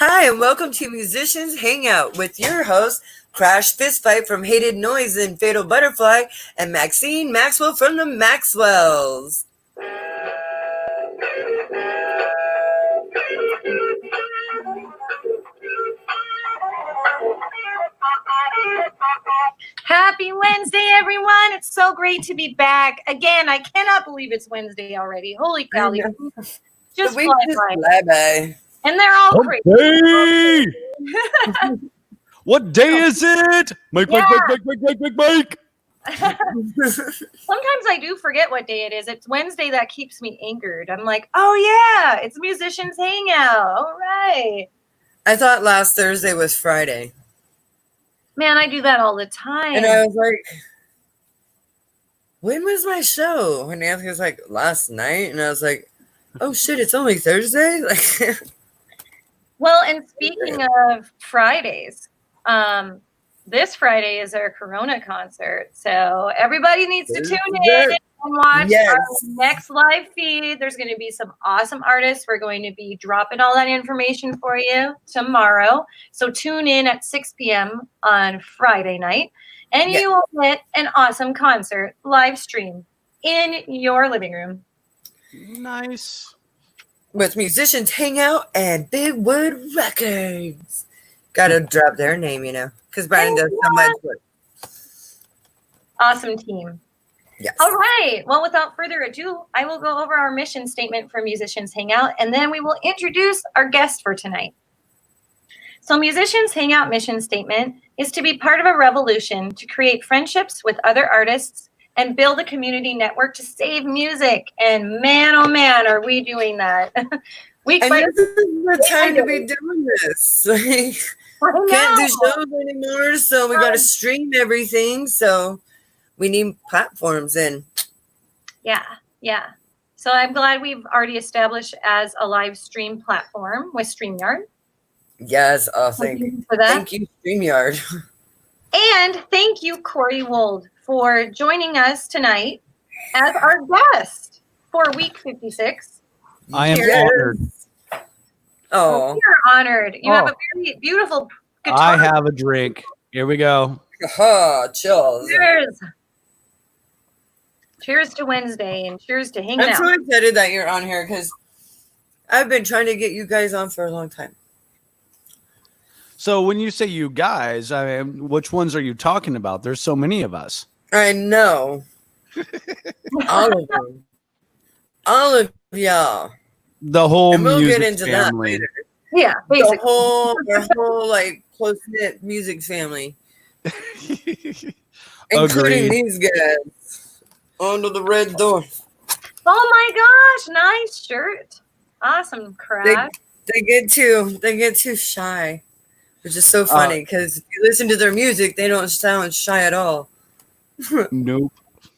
Hi, and welcome to Musicians Hangout with your host, Crash Fistfight from Hated Noise and Fatal Butterfly, and Maxine Maxwell from the Maxwells. Happy Wednesday, everyone. It's so great to be back. Again, I cannot believe it's Wednesday already. Holy cow. Just fly by. And they're all crazy. What day is it? Mike. Sometimes I do forget what day it is. It's Wednesday that keeps me anchored. I'm like, oh yeah, it's Musicians Hangout. All right. I thought last Thursday was Friday. Man, I do that all the time. And I was like, when was my show? And Anthony was like, last night. And I was like, oh shit, it's only Thursday? Well, and speaking of Fridays, this Friday is our Corona concert. So everybody needs to tune in and watch our next live feed. There's going to be some awesome artists. We're going to be dropping all that information for you tomorrow. So tune in at 6 p.m. on Friday night, and you will get an awesome concert live stream in your living room. Nice. With Musicians Hangout and Big Wood Records. Gotta drop their name, because Brian does so much work. Awesome team. Yes. All right. Well, without further ado, I will go over our mission statement for Musicians Hangout, and then we will introduce our guest for tonight. So Musicians Hangout mission statement is to be part of a revolution to create friendships with other artists and build a community network to save music. And man, oh man, are we doing that. This is the time to be doing this. Can't do shows anymore, so we got to stream everything. So we need platforms in. Yeah. So I'm glad we've already established as a live stream platform with StreamYard. Yes, thank you for that. Thank you, StreamYard. And thank you, Corey Wold, for joining us tonight as our guest for week 56. I am honored. Oh, you're honored. You have a very beautiful guitar. I have a drink. Here we go. Chills. Cheers to Wednesday and cheers to hanging out. I'm so excited that you're on here because I've been trying to get you guys on for a long time. So when you say you guys, I mean, which ones are you talking about? There's so many of us. I know. All of them. All of y'all. The whole and we'll music get into family. that later. Yeah, basically. The whole like close-knit music family. Including these guys. Under the red door. Oh my gosh, nice shirt. Awesome, Crash. They get too shy. Which is so funny because if you listen to their music, they don't sound shy at all. Nope,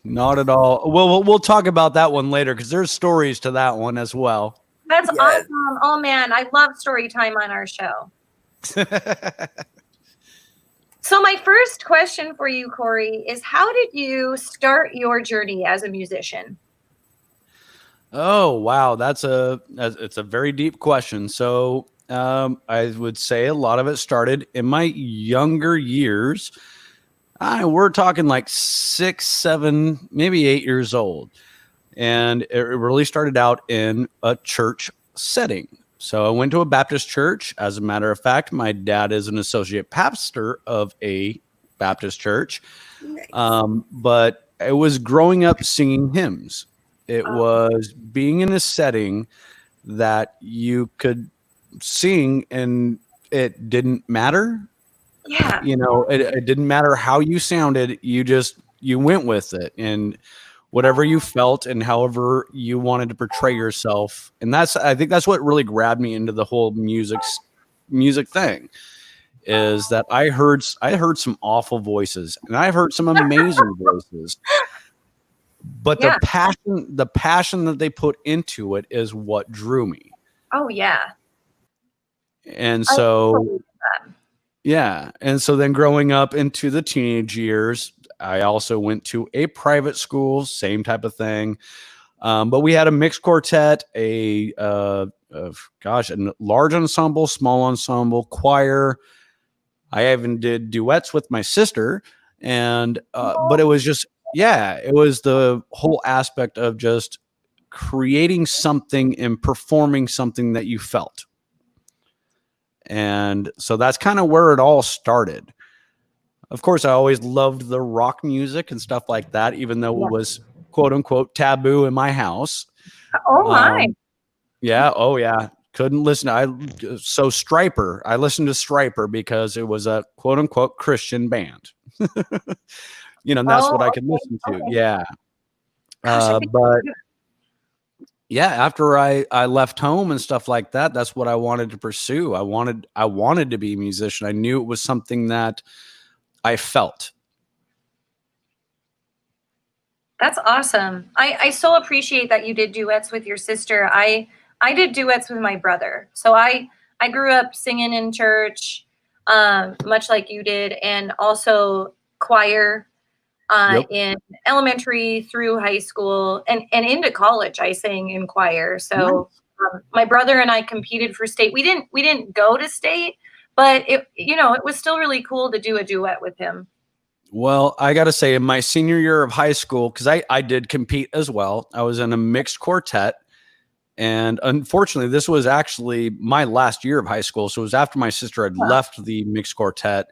not at all. Well, we'll talk about that one later because there's stories to that one as well. That's awesome. Oh man, I love story time on our show. So my first question for you, Corey, is how did you start your journey as a musician? Oh, wow. It's a very deep question. So I would say a lot of it started in my younger years. We're talking like 6, 7, maybe 8 years old. And it really started out in a church setting. So I went to a Baptist church. As a matter of fact, my dad is an associate pastor of a Baptist church. Nice. But it was growing up singing hymns. It was being in a setting that you could sing and it didn't matter. Yeah. It didn't matter how you sounded. You went with it and whatever you felt and however you wanted to portray yourself. And I think that's what really grabbed me into the whole music thing is that I heard some awful voices and I've heard some amazing voices, but the passion that they put into it is what drew me. Oh yeah. And so, and so then growing up into the teenage years, I also went to a private school, same type of thing. But we had a mixed quartet, a large ensemble, small ensemble, choir. I even did duets with my sister, and but it was just, yeah, it was the whole aspect of just creating something and performing something that you felt. And so that's kind of where it all started. Of course, I always loved the rock music and stuff like that, even though it was quote unquote taboo in my house. Oh my. Yeah. Oh yeah. Couldn't listen. So Striper, I listened to Striper because it was a quote unquote Christian band. And that's what I could listen to. Okay. Yeah. Gosh, but yeah, after I left home and stuff like that, that's what I wanted to pursue. I wanted to be a musician. I knew it was something that I felt. That's awesome. I so appreciate that you did duets with your sister. I did duets with my brother. So I grew up singing in church, much like you did, and also choir in elementary through high school and into college. I sang in choir. So my brother and I competed for state. We didn't go to state, but it was still really cool to do a duet with him. Well, I got to say, in my senior year of high school, because I did compete as well, I was in a mixed quartet. And unfortunately, this was actually my last year of high school. So it was after my sister had left the mixed quartet,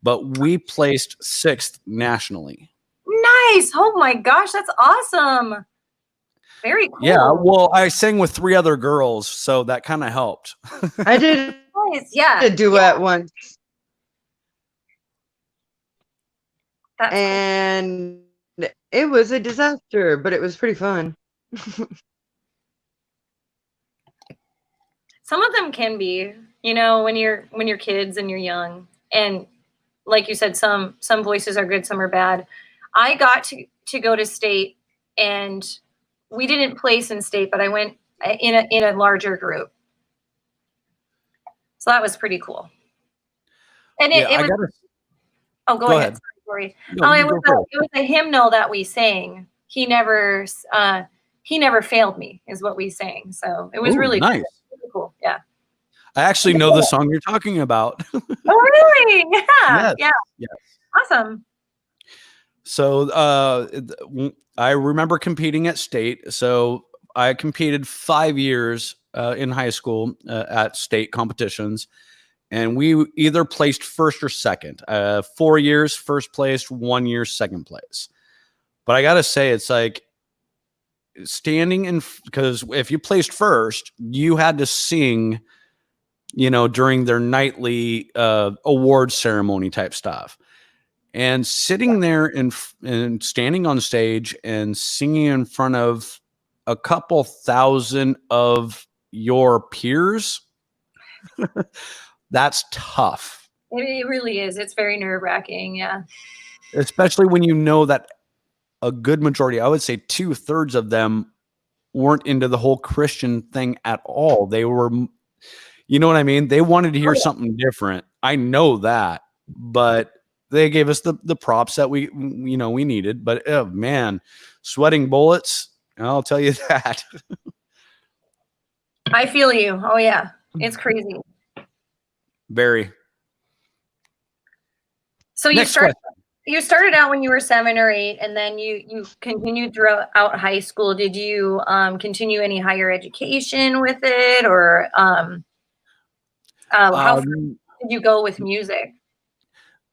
but we placed 6th nationally. Nice. Oh my gosh, that's awesome. Very cool. Yeah, well, I sang with 3 other girls, so that kind of helped. I did a duet once. And it was a disaster, but it was pretty fun. Some of them can be, when you're kids and you're young, and like you said, some voices are good, some are bad. I got to go to state, and we didn't place in state, but I went in a larger group, so that was pretty cool. And it was. Go ahead. Sorry. No, it was a hymnal that we sang. He never failed me, is what we sang. So it was really nice. Cool. Yeah. I actually know the song you're talking about. Oh, really? Yeah. Yes. Yeah. Awesome. So I remember competing at state. So I competed 5 years in high school at state competitions, and we either placed 1st or 2nd. 4 years first place, 1 year second place. But I gotta say, it's like standing in, because if you placed 1st, you had to sing, during their nightly award ceremony type stuff. And sitting there and standing on stage and singing in front of a couple thousand of your peers, that's tough. It really is. It's very nerve-wracking. Yeah. Especially when you know that a good majority, I would say 2/3 of them, weren't into the whole Christian thing at all. They were, you know what I mean? They wanted to hear something different. I know that, but they gave us the props that we needed. But oh man, sweating bullets, I'll tell you that. I feel you. Oh yeah, it's crazy. Very. So you started out when you were 7 or 8, and then you continued throughout high school. Did you continue any higher education with it, or how far did you go with music?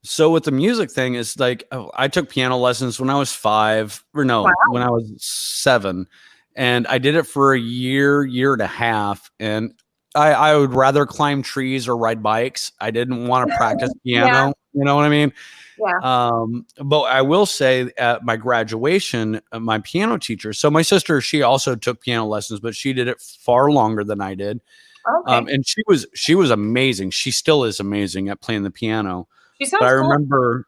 So with the music thing, it's like, I took piano lessons when I was 5, or no, when I was 7, and I did it for a year and a half, and I would rather climb trees or ride bikes. I didn't want to practice piano. You know what I mean? Yeah. But I will say, at my graduation, my piano teacher, so my sister, she also took piano lessons, but she did it far longer than I did. Okay. And she was amazing. She still is amazing at playing the piano. She sounds but I cool. remember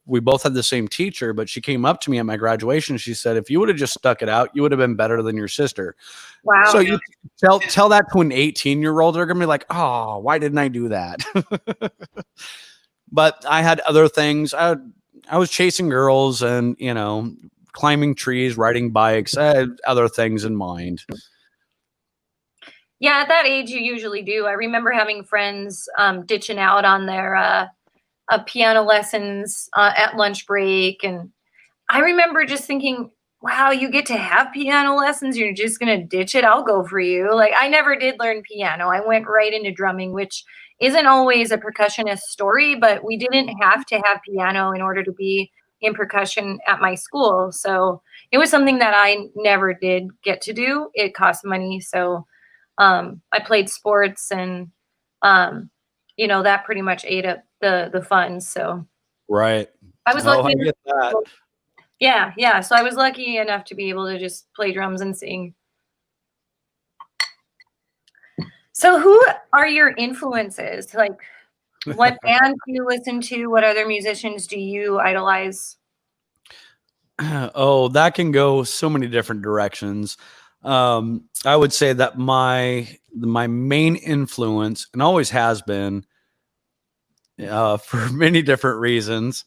we both had the same teacher, but she came up to me at my graduation. She said, if you would have just stuck it out, you would have been better than your sister. Wow. So you tell that to an 18-year-old, they're going to be like, oh, why didn't I do that? But I had other things. I was chasing girls and, climbing trees, riding bikes, other things in mind. Yeah, at that age, you usually do. I remember having friends ditching out on their piano lessons at lunch break. And I remember just thinking, wow, you get to have piano lessons. You're just going to ditch it. I'll go for you. Like, I never did learn piano. I went right into drumming, which isn't always a percussionist story, but we didn't have to have piano in order to be in percussion at my school. So it was something that I never did get to do. It cost money. So I played sports, and that pretty much ate up the funds. So right, I was lucky. I get that. Yeah. So I was lucky enough to be able to just play drums and sing. So who are your influences? Like, what bands do you listen to? What other musicians do you idolize? Oh, that can go so many different directions. I would say that my main influence, and always has been, for many different reasons,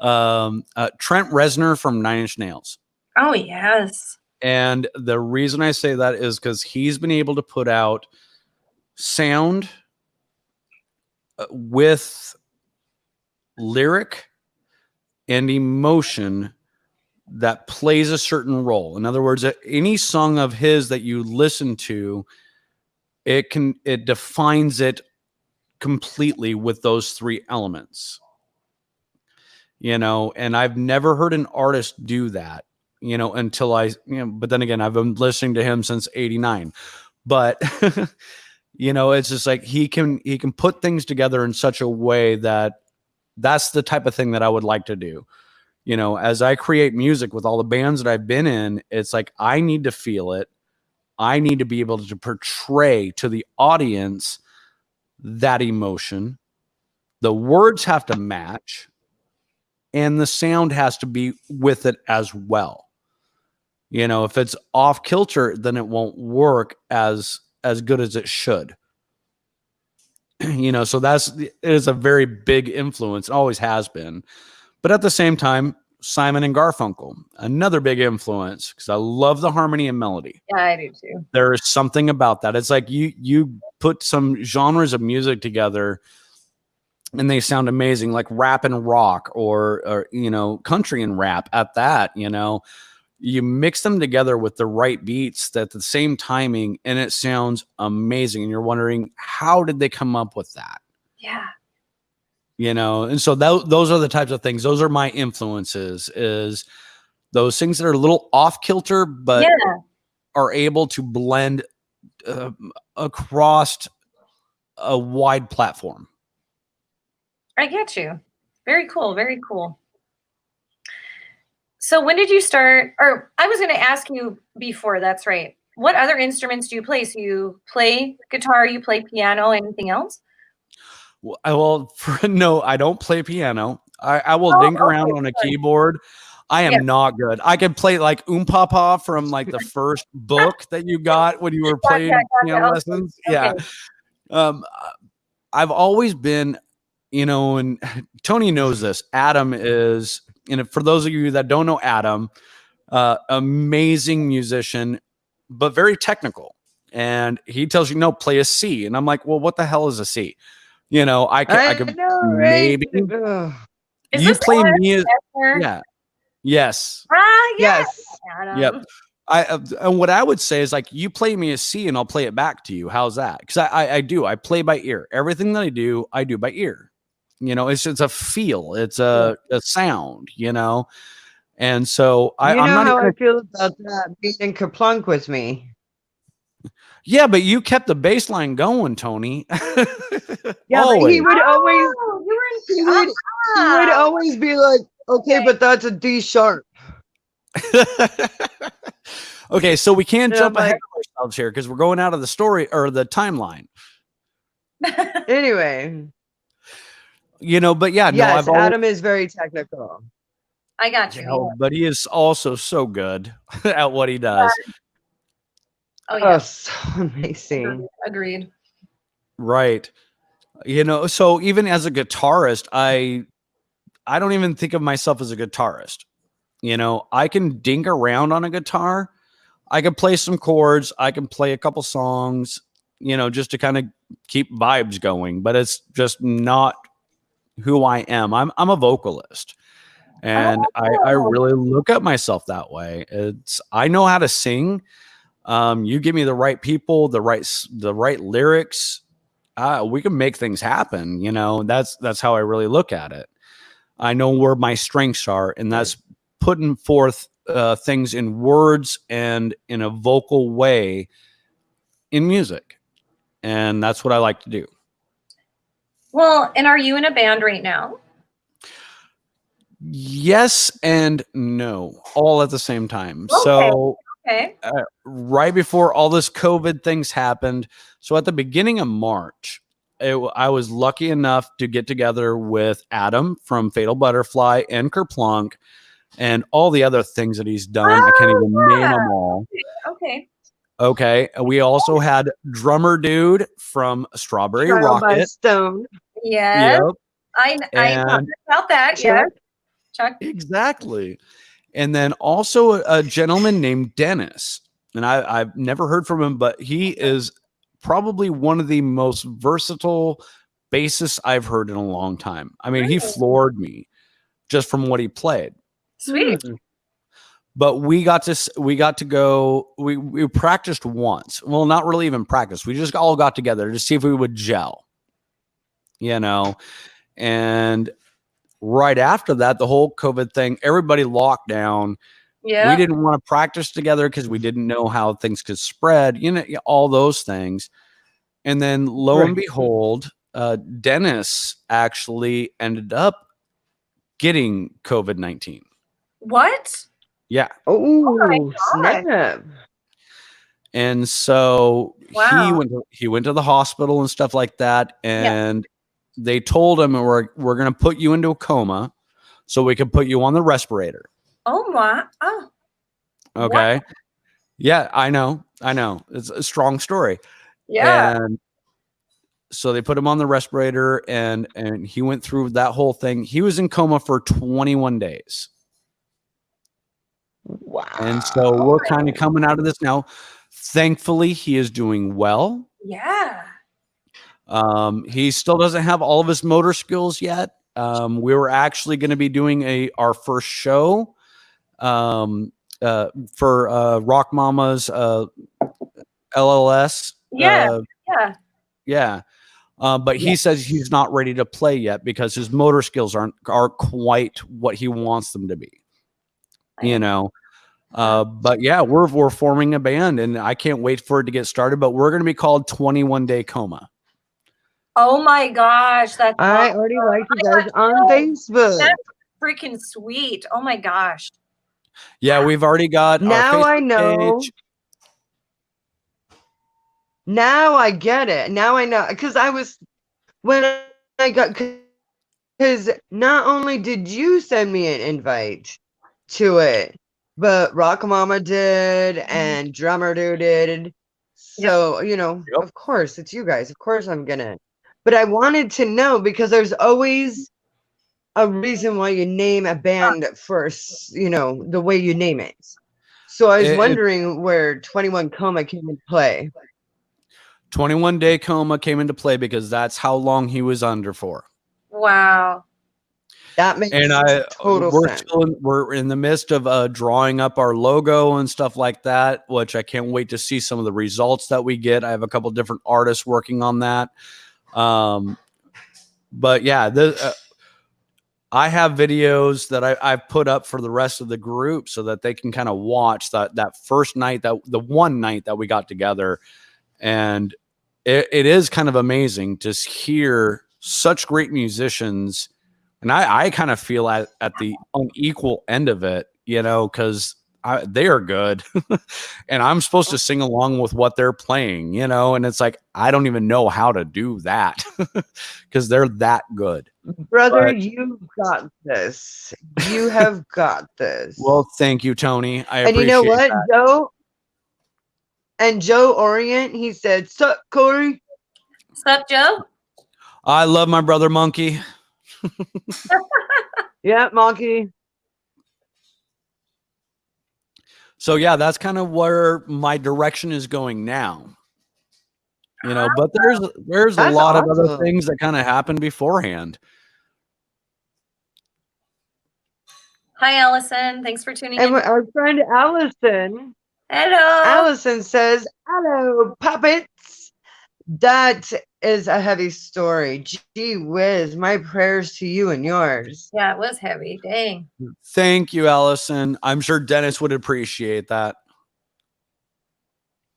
Trent Reznor from Nine Inch Nails. Oh, yes. And the reason I say that is because he's been able to put out sound with lyric and emotion that plays a certain role. In other words, any song of his that you listen to, it defines it completely with those three elements. And I've never heard an artist do that, until but then again, I've been listening to him since 89. But it's just like he can put things together in such a way that that's the type of thing that I would like to do. As I create music with all the bands that I've been in, it's like I need to feel it. I need to be able to portray to the audience that emotion. The words have to match, and the sound has to be with it as well. If it's off kilter, then it won't work as good as it should. So it is a very big influence. It always has been. But at the same time, Simon and Garfunkel, another big influence, because I love the harmony and melody. Yeah, I do too. There is something about that. It's like you put some genres of music together and they sound amazing, like rap and rock or country and rap at that. You mix them together with the right beats at the same timing, and it sounds amazing. And you're wondering, how did they come up with that? Yeah. And so those are the types of things. Those are my influences, is those things that are a little off kilter, but are able to blend across a wide platform. I get you. Very cool. Very cool. So when did you start? Or I was going to ask you before. That's right. What other instruments do you play? So you play guitar, you play piano, anything else? No, I don't play piano. I will dink around on a keyboard. I am not good. I can play like Papa from like the first book that you got when you were playing piano lessons. Okay. Yeah. I've always been, and Tony knows this. Adam is, and for those of you that don't know Adam, amazing musician, but very technical. And he tells you, no, play a C. And I'm like, well, what the hell is a C? I could know, right? Maybe. You play me as, yeah. Yes. Yes. Yep. And what I would say is, like, you play me a C and I'll play it back to you. How's that? Because I play by ear. Everything that I do by ear. It's a feel. It's a sound. And so I'm not how I feel about that being in Kerplunk with me. Yeah, but you kept the bass line going, Tony. Yeah, but he would always he would always be like, okay, but that's a D sharp. Okay, so we can't jump ahead of ourselves here because we're going out of the story or the timeline. Anyway. But yeah, yes, Adam is very technical. I got you. But he is also so good at what he does. Oh, yeah. So amazing. Agreed. Right. So even as a guitarist, I don't even think of myself as a guitarist. You know, I can dink around on a guitar. I can play some chords. I can play a couple songs, you know, just to kind of keep vibes going. But it's just not who I am. I'm a vocalist. And I really look at myself that way. I know how to sing. You give me the right people, the right lyrics, we can make things happen. You know, that's how I really look at it. I know where my strengths are, and that's putting forth things in words and in a vocal way in music. And that's what I like to do. Well, and are you in a band right now? Yes and no, all at the same time. Okay. So okay. Right before all this COVID things happened, so at the beginning of March, I was lucky enough to get together with Adam from Fatal Butterfly and Kerplunk and all the other things that he's done. I can't even name them all. Okay. We also had Drummer Dude from Strawberry Rocket. Stone. Yes. Yep. I talked about that. Yes. Chuck. Exactly. And then also a gentleman named Dennis. And I've never heard from him, but he is probably one of the most versatile bassists I've heard in a long time. I mean, he floored me just from what he played. Sweet. But we got to go, we practiced once. Well, not really even practice. We just all got together to see if we would gel, you know. And right after that, the whole COVID thing, everybody locked down. Yeah. We didn't want to practice together because we didn't know how things could spread, you know, all those things. And then lo and behold, Dennis actually ended up getting COVID-19. What? Yeah. Oh, snap. And so he went to the hospital and stuff like that. And they told him, we're going to put you into a coma so we can put you on the respirator. Oh my. Oh. Okay. What? Yeah, I know. It's a strong story. Yeah. And so they put him on the respirator and he went through that whole thing. He was in coma for 21 days. Wow. And so we're kind of coming out of this now. Thankfully, he is doing well. Yeah. He still doesn't have all of his motor skills yet. We were actually going to be doing our first show for Rock Mama's LLS. Yeah. But he says he's not ready to play yet because his motor skills aren't quite what he wants them to be. You know. But yeah, we're forming a band and I can't wait for it to get started. But we're going to be called 21 Day Coma. Oh my gosh, that's I already like you guys on Facebook. That's freaking sweet. Oh my gosh. Yeah, we've already got now our Facebook I know. page. Now I get it. Now I know because when I got because not only did you send me an invite to it, but Rock Mama did and Drummer Dude did. So you know, of course it's you guys. Of course I'm gonna. But I wanted to know because there's always a reason why you name a band first, you know, the way you name it. So I was wondering where 21 Coma came into play. 21 Day Coma came into play because that's how long he was under for. Wow. That makes total sense. We're in the midst of drawing up our logo and stuff like that, which I can't wait to see some of the results that we get. I have a couple different artists working on that. But yeah, I have videos that I've put up for the rest of the group so that they can kind of watch that first night, the one night that we got together. And it is kind of amazing to hear such great musicians. And I kind of feel at the unequal end of it, you know, because they are good. And I'm supposed to sing along with what they're playing, you know, and it's like, I don't even know how to do that because they're that good. Brother, you've got this. You have got this. Well, thank you, Tony. I appreciate you know what, that. Joe Orient, he said, "Sup, Corey?" Sup, Joe? I love my brother Monkey. Yeah, Monkey. So yeah, that's kind of where my direction is going now. But there's a That's lot of other awesome. things that kind of happened beforehand. Hi, Allison. Thanks for tuning And in. our friend Allison Hello. says, "Hello, puppets." That is a heavy story. Gee whiz, my prayers to you and yours. Yeah, it was heavy. Dang. Thank you, Allison. I'm sure Dennis would appreciate that.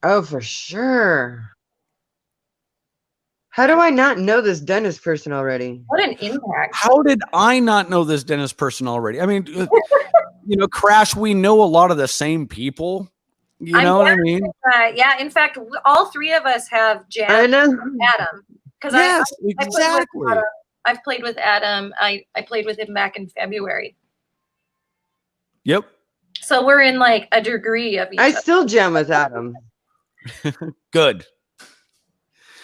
Oh, for sure. How do I not know this Dennis person already? What an impact. How did I not know this Dennis person already? I mean, Crash, we know a lot of the same people. You know what I mean? Yeah, in fact, all three of us have I jammed know. Adam. Because Yes, exactly. I've played with Adam. I played with him back in February. Yep. So we're in like a degree of each I other. still jam with Adam. Good.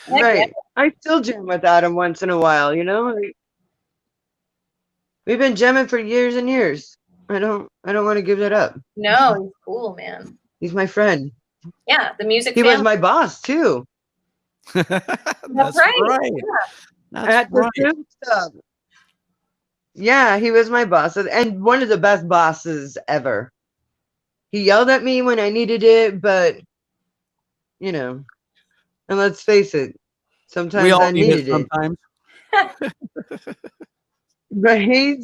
Right. I still jam with Adam once in a while, Like, we've been jamming for years and years. I don't want to give that up. No, he's cool, man. He's my friend. Yeah, the music He family. was my boss too. That's right. Yeah. That's right. The stuff. Yeah, he was my boss and one of the best bosses ever. He yelled at me when I needed it, but and let's face it, sometimes We all I need it needed it. sometimes. Right?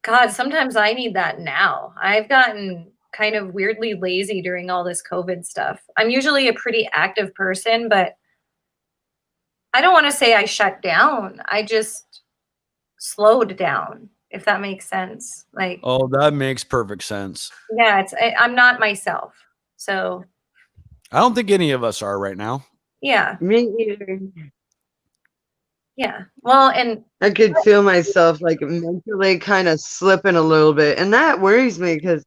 God, sometimes I need that now. I've gotten kind of weirdly lazy during all this COVID stuff. I'm usually a pretty active person, but I don't want to say I shut down. I just slowed down, if that makes sense. Like, Oh, that makes perfect sense. yeah, I'm not myself. So I don't think any of us are right now. yeah. Me either. Yeah. Well, and I could feel myself like mentally kind of slipping a little bit. And that worries me because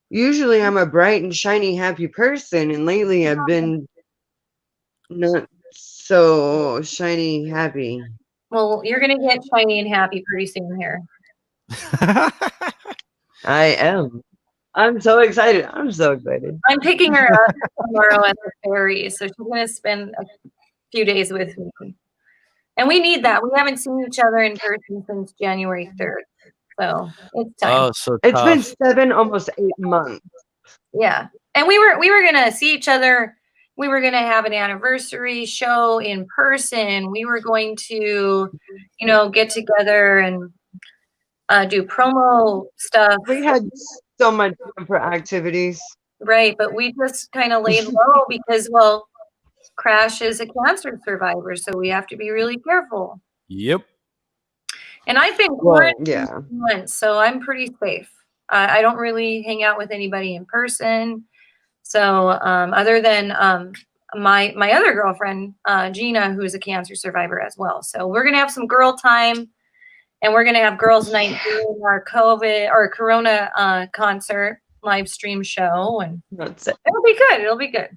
usually I'm a bright and shiny, happy person. And lately I've been not so shiny, happy. well, you're going to get shiny and happy pretty soon here. I am. I'm so excited. I'm so excited. I'm picking her up tomorrow at the ferry. So she's going to spend a few days with me. And we need that. We haven't seen each other in person since January 3rd. So it's time. Oh, so It's tough. been almost 8 months. Yeah. And we were gonna see each other. We were gonna have an anniversary show in person. We were going to, get together and do promo stuff. We had so much fun for activities. Right, but we just kind of laid low because, well, Crash is a cancer survivor, so we have to be really careful. Yep. And I've been Well, quarantined yeah. once, so I'm pretty safe. I don't really hang out with anybody in person. So other than my other girlfriend, Gina, who is a cancer survivor as well. So we're gonna have some girl time, and we're gonna have girls' night during our COVID or Corona concert live stream show, and That's it. it'll be good. It'll be good.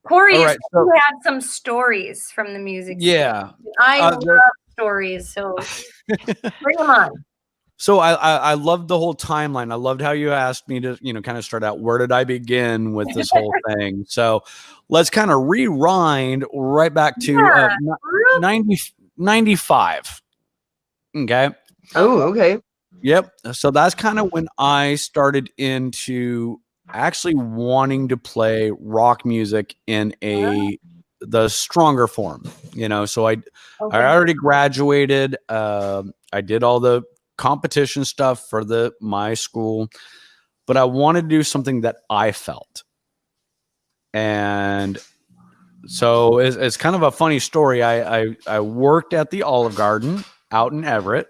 Corey, All right, you had some stories from the music. Yeah. I love stories, so bring them on. So I loved the whole timeline. I loved how you asked me to, kind of start out, where did I begin with this whole thing? So let's kind of rewind right back to 95. Okay. Oh, okay. Yep. So that's kind of when I started into actually wanting to play rock music in the stronger form, so I already graduated. I did all the competition stuff for my school, but I wanted to do something that I felt. And so it's kind of a funny story. I worked at the Olive Garden out in Everett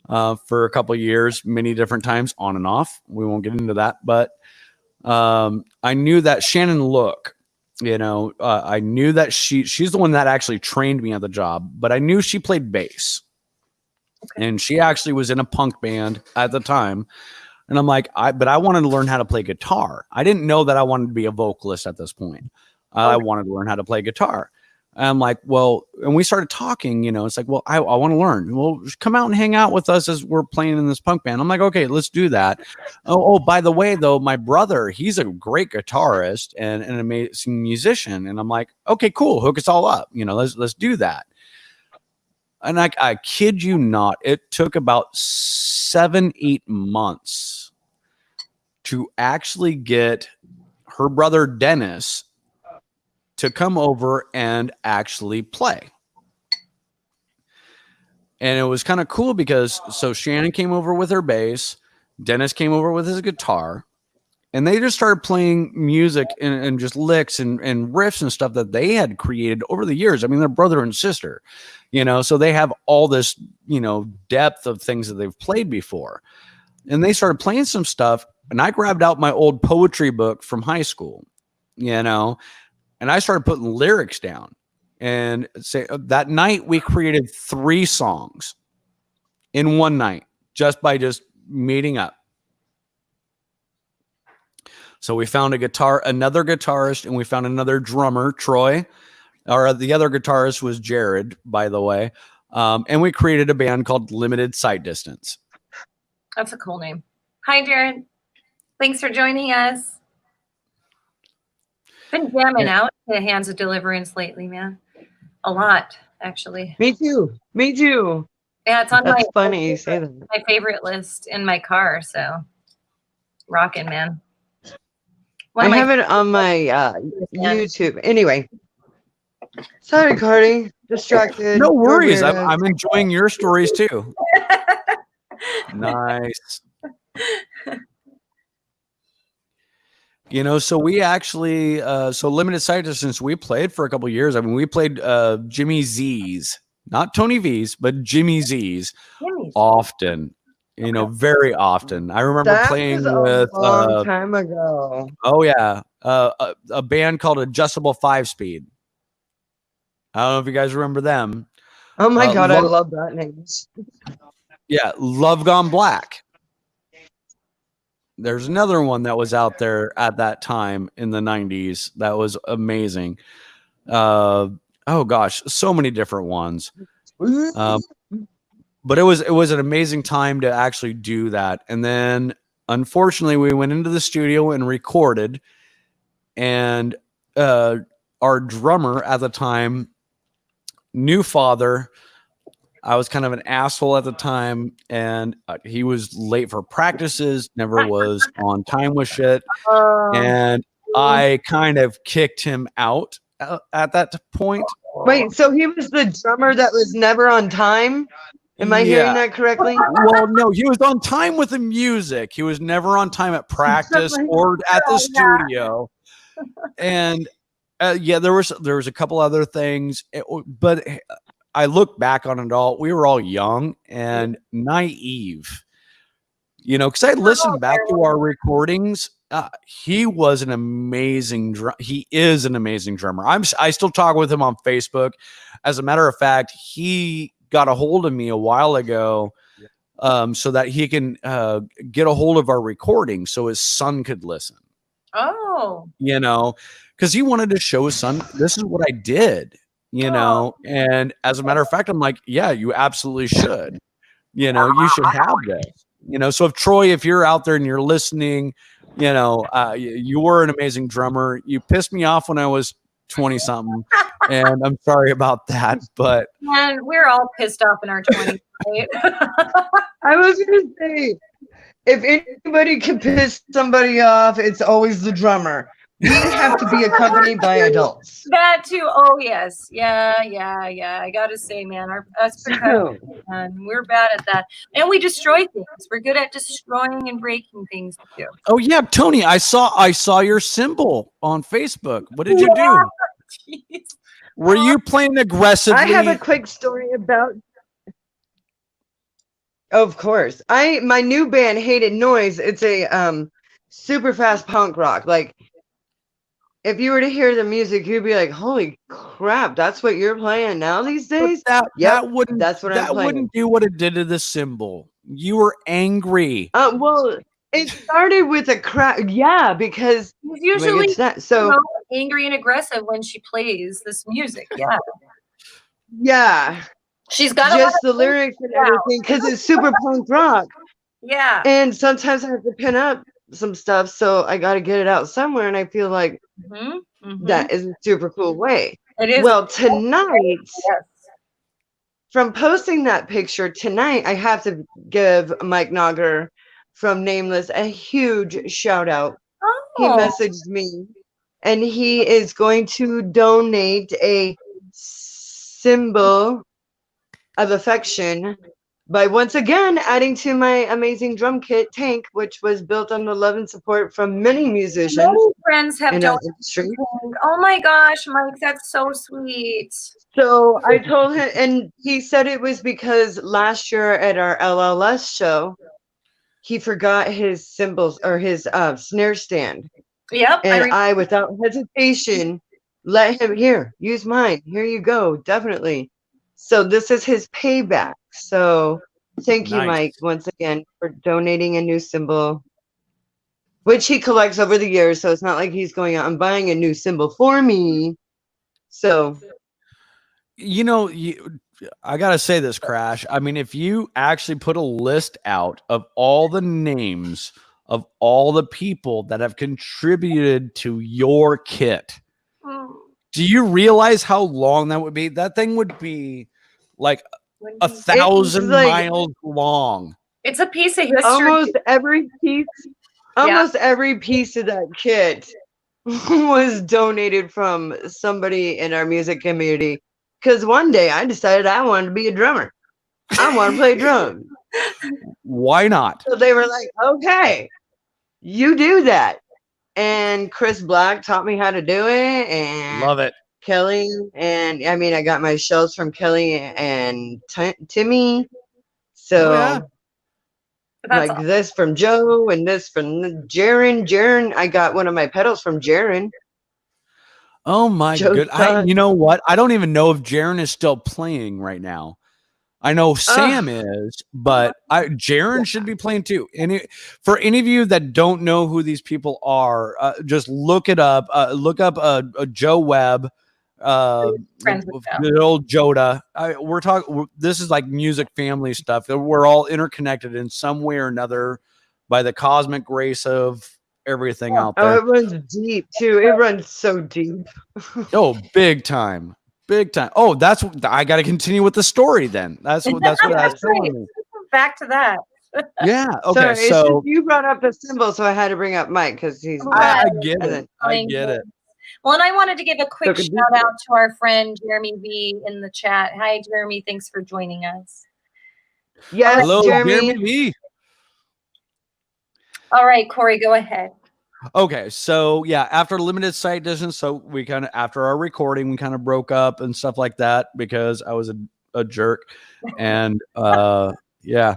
for a couple of years, many different times, on and off. We won't get into that, but I knew that Shannon Look, I knew that she's the one that actually trained me at the job, but I knew she played bass. Okay. And she actually was in a punk band at the time. And I'm like, but I wanted to learn how to play guitar. I didn't know that I wanted to be a vocalist at this point. I wanted to learn how to play guitar. I'm like, well, and we started talking, it's like, well, I want to learn. Well, come out and hang out with us as we're playing in this punk band. I'm like, okay, let's do that. Oh, by the way, though, my brother, he's a great guitarist and an amazing musician. And I'm like, okay, cool. Hook us all up. Let's do that. And I kid you not, it took about 7-8 months to actually get her brother Dennis to come over and actually play. And it was kind of cool because so Shannon came over with her bass, Dennis came over with his guitar, and they just started playing music and just licks and riffs and stuff that they had created over the years. I mean, they're brother and sister, so they have all this, depth of things that they've played before. And they started playing some stuff, and I grabbed out my old poetry book from high school, and I started putting lyrics down. And that night we created 3 songs in one night just by meeting up. So we found another guitarist, and we found another drummer, Troy. Or the other guitarist was Jared, by the way. And we created a band called Limited Sight Distance. That's a cool name. Hi, Jared. Thanks for joining us. Been jamming out to Hands of Deliverance lately, man. A lot, actually. Me too. Yeah, it's on That's funny you say that. my favorite list in my car. So, rocking, man. I have it on my YouTube. Anyway, sorry, Cardi. Distracted. No worries. I'm enjoying your stories too. Nice. So we actually, Limited Sight Distance, we played for a couple of years. I mean, we played Jimmy Z's, not Tony V's, but Jimmy Z's often, very often. I remember playing with a long time ago. Oh yeah. A band called Adjustable 5-Speed. I don't know if you guys remember them. Oh my God, I love that name. Yeah. Love Gone Black. There's another one that was out there at that time in the 90s that was amazing. Oh gosh, so many different ones. But it was an amazing time to actually do that. And then unfortunately we went into the studio and recorded, and our drummer at the time, new father, I was kind of an asshole at the time, and he was late for practices, never was on time with shit. And I kind of kicked him out at that point. Wait, so he was the drummer that was never on time? Am I hearing that correctly? Well, no, he was on time with the music. He was never on time at practice or at the studio. And there was a couple other things, but I look back on it all. We were all young and naive, because I listened back to our recordings. He was an amazing he is an amazing drummer. I still talk with him on Facebook. As a matter of fact, he got a hold of me a while ago, so that he can get a hold of our recording so his son could listen. Oh, because he wanted to show his son, this is what I did. And as a matter of fact, I'm like, yeah, you absolutely should, you should have this, so if Troy, if you're out there and you're listening, you were an amazing drummer. You pissed me off when I was 20 something, and I'm sorry about that, but man, we're all pissed off in our 20s, right? I was going to say, if anybody can piss somebody off, it's always the drummer. We have to be accompanied by adults. That too. Oh yes, yeah. I gotta say, man, us percussionists, man, we're bad at that, and we destroy things. We're good at destroying and breaking things too. Oh yeah, Tony, I saw your symbol on Facebook. What did you do? Jeez. Were you playing aggressively? I have a quick story about. Of course, my new band, Hated Noise. It's a super fast punk rock. Like, if you were to hear the music, you'd be like, "Holy crap, that's what you're playing now these days." That wouldn't. That's what I'm playing. That wouldn't do what it did to the symbol. You were angry. Well, It started with a crowd. Yeah, because She's usually so angry and aggressive when she plays this music. Yeah. yeah. She's got Just the lyrics and everything because it's super punk rock. Yeah. And sometimes I have to pin up some stuff, so I got to get it out somewhere. And I feel like that is a super cool way. It is. Well, tonight, from posting that picture tonight, I have to give Mike Nogger from Nameless a huge shout out. He messaged me and he is going to donate a symbol of affection by once again adding to my amazing drum kit Tank, which was built on the love and support from many musicians. Many friends have donated. Industry. Oh my gosh, Mike, that's so sweet. So I told him, and he said it was because last year at our LLS show, he forgot his cymbals or his snare stand. Yep. And I without hesitation, let him use mine. Here you go. Definitely. So this is his payback. So thank you, Mike, once again for donating a new cymbal, which he collects over the years. So it's not like he's going out and buying a new cymbal for me. So, I got to say this, Crash. I mean, if you actually put a list out of all the names of all the people that have contributed to your kit, do you realize how long that would be? That thing would be like 1,000 miles long. It's a piece of history. Almost every piece of that kit was donated from somebody in our music community. Because one day I decided I wanted to be a drummer. I want to play drums. Why not? So they were like, okay, you do that. And Chris Black taught me how to do it. And love it. Kelly. And I mean, I got my shells from Kelly and Timmy. So like this from Joe and this from Jaren. Jaren, I got one of my pedals from Jaren. Oh my goodness. You know what? I don't even know if Jaren is still playing right now. I know Sam is, but Jaren should be playing too. For any of you that don't know who these people are, just look it up. Look up Joe Webb, the old Joda. We're talking. This is like music family stuff. We're all interconnected in some way or another by the cosmic grace of everything out there. Oh, it runs deep too. It runs so deep. Oh, big time. Big time. Oh, I got to continue with the story then. That's what I was telling me. Back to that. Yeah. Okay. So you brought up the symbol, so I had to bring up Mike because he's. I get it. I get it. Well, and I wanted to give a quick shout out to our friend Jeremy V in the chat. Hi, Jeremy. Thanks for joining us. Yes, hello, Jeremy V. All right, Corey, go ahead. Okay, so yeah, after limited sight distance, so we kind of after our recording, we kind of broke up and stuff like that because I was a jerk, and yeah,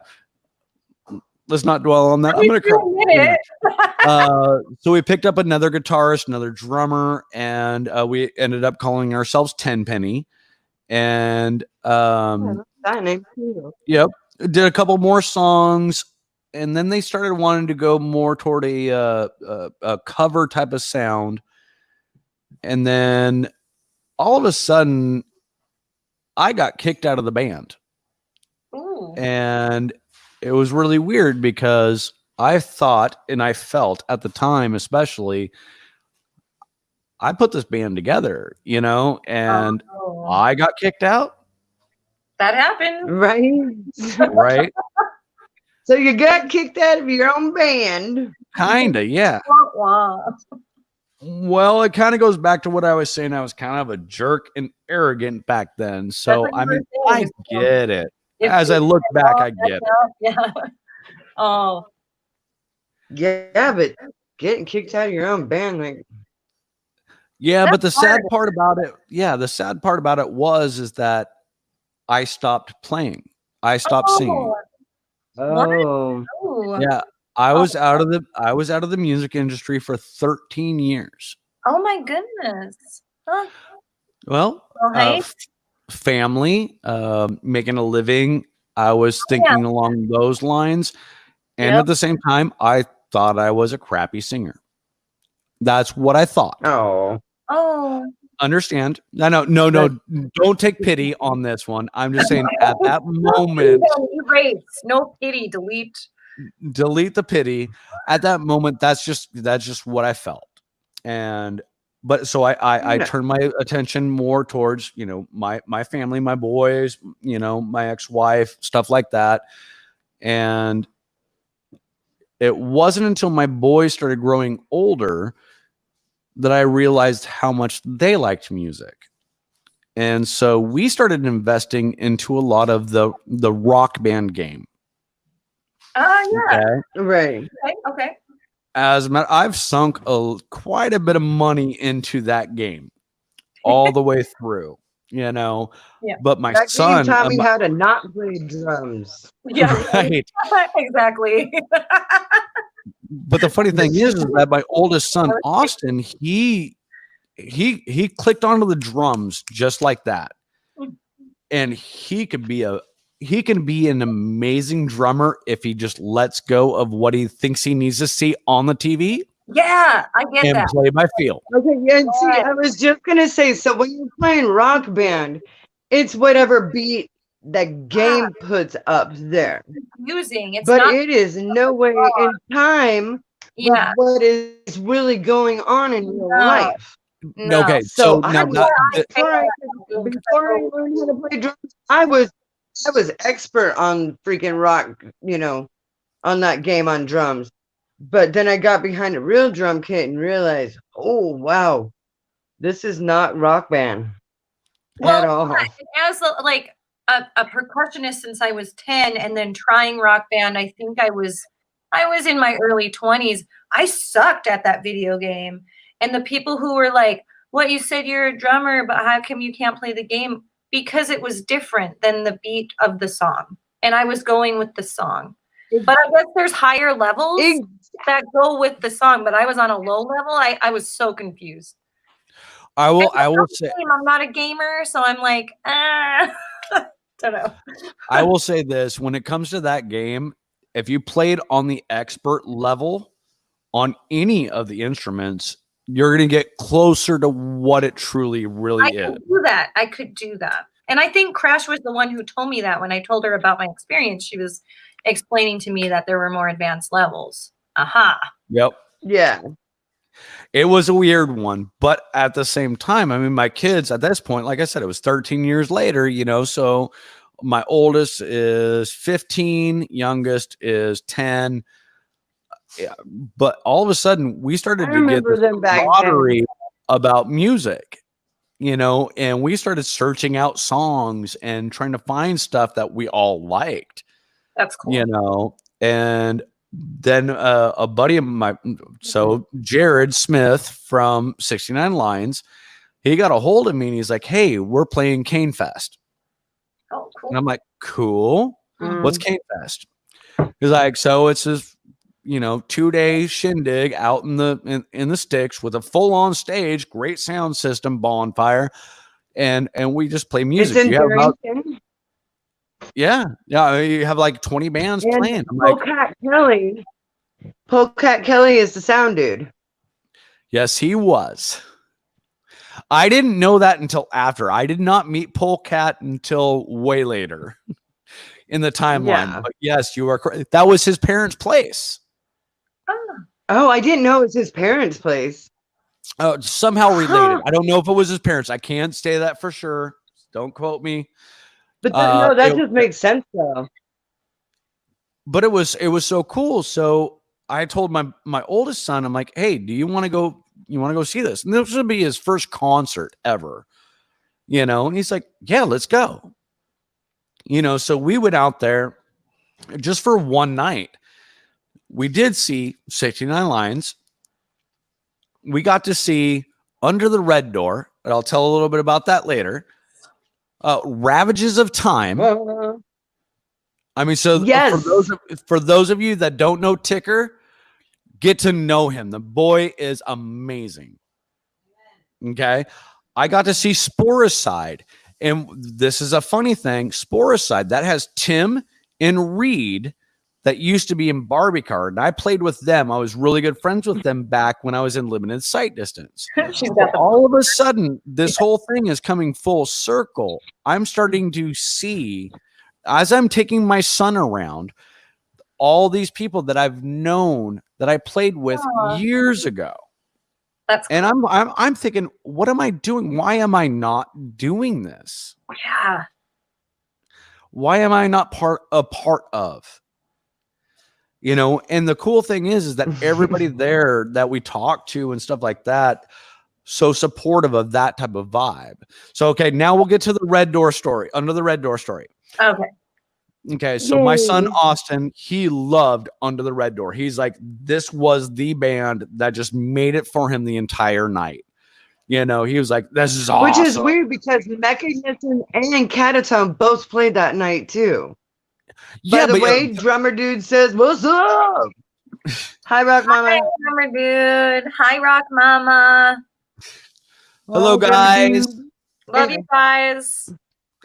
let's not dwell on that. I'm gonna cry. So we picked up another guitarist, another drummer, and we ended up calling ourselves Tenpenny, and that name too. Yep, did a couple more songs. And then they started wanting to go more toward a cover type of sound. And then all of a sudden, I got kicked out of the band. Ooh. And it was really weird because I thought and I felt at the time, especially, I put this band together, and I got kicked out. That happened. Right. Right. So you got kicked out of your own band. Kinda, yeah. Well, it kind of goes back to what I was saying. I was kind of a jerk and arrogant back then. So, I mean, I get it. As I look back, I get it. Yeah. Oh. Yeah, but getting kicked out of your own band, like. Yeah, but the sad part about it, is that I stopped playing. I stopped singing. Oh. Yeah, I was out of the music industry for 13 years. Oh my goodness. Huh. Well, family, making a living. I was thinking along those lines, and at the same time, I thought I was a crappy singer. That's what I thought. Oh. Understand? No, don't take pity on this one. I'm just saying at that moment, erase, no pity, delete the pity. At that moment, that's just what I felt. But so I turned my attention more towards, my family, my boys, my ex-wife, stuff like that. And it wasn't until my boys started growing older that I realized how much they liked music. And so we started investing into a lot of the Rock Band game. Yeah. Okay? Right. Okay. As a matter, I've sunk quite a bit of money into that game all the way through, Yeah. But my that son game taught me how to not play drums. Yeah. Right. Exactly. But the funny thing is that my oldest son, Austin, he clicked onto the drums just like that. And he can be an amazing drummer if he just lets go of what he thinks he needs to see on the TV. Yeah, I get and that. play by feel. Okay, yeah, and see, I was just gonna say, so when you're playing Rock Band, it's whatever beat that game puts up there. Using it's But not it is no way in time with what is really going on in real life. No. Okay, So now before I learned how to play drums, I was expert on freaking rock, on that game on drums. But then I got behind a real drum kit and realized, oh wow, this is not Rock Band at all. As a percussionist since I was 10 and then trying Rock Band, I think I was in my early 20s. I sucked at that video game. And the people who were like, "What, you said you're a drummer, but how come you can't play the game?" Because it was different than the beat of the song. And I was going with the song. But I guess there's higher levels that go with the song. But I was on a low level. I was so confused. I will say I'm not a gamer, so I'm like, don't know. I will say this: when it comes to that game, if you played on the expert level on any of the instruments, you're going to get closer to what it truly really is. I could do that. And I think Crash was the one who told me that when I told her about my experience. She was explaining to me that there were more advanced levels. Aha. Yep. Yeah. It was a weird one, but at the same time, I mean, my kids at this point, like I said, it was 13 years later, so my oldest is 15, youngest is 10. Yeah, but all of a sudden we started to get this camaraderie about music, and we started searching out songs and trying to find stuff that we all liked. That's cool. And then a buddy of mine, so Jared Smith from 69 Lines, he got a hold of me and he's like, "Hey, we're playing Cane Fest." Oh, cool. And I'm like, "Cool. What's Cane Fest?" He's like, "So it's this 2-day shindig out in the sticks with a full-on stage, great sound system, bonfire, and we just play music." It's in Yeah, you have like 20 bands playing. Polecat Kelly is the sound dude. Yes, he was. I didn't know that until after. I did not meet Polecat until way later in the timeline. Yeah. But yes, you are correct. That was his parents' place. Oh, I didn't know it was his parents' place. Oh, somehow related. I don't know if it was his parents. I can't say that for sure. Don't quote me. But no, that just makes sense though. But it was so cool. So I told my oldest son, I'm like, "Hey, do you want to go see this?" And this would be his first concert ever. And he's like, "Yeah, let's go." So we went out there just for one night. We did see 69 Lines. We got to see Under the Red Door, and I'll tell a little bit about that later. Ravages of Time. I mean, so yes. for those of you that don't know Ticker, get to know him. The boy is amazing. Okay. I got to see Sporicide. And this is a funny thing. Sporicide, that has Tim and Reed that used to be in Barbie Card, and I played with them. I was really good friends with them back when I was in limited sight distance. She's got the All of a sudden, this whole thing is coming full circle. I'm starting to see, as I'm taking my son around, all these people that I've known that I played with years ago. That's and I'm thinking, what am I doing? Why am I not doing this? Yeah. Why am I not a part of? You know, and the cool thing is that everybody there that we talk to and stuff like that, so supportive of that type of vibe. So, okay, now we'll get to the Red Door story, Under the Red Door story. Okay, so my son Austin, he loved Under the Red Door. He's like, this was the band that just made it for him the entire night. You know, he was like, this is awesome. Which is weird because Mechanism and Catatone both played that night too. Yeah, by the way, drummer dude says, "What's up?" Hi, Rock Mama. Hi, drummer dude. Hi, Rock Mama. Hello, guys. Love you guys.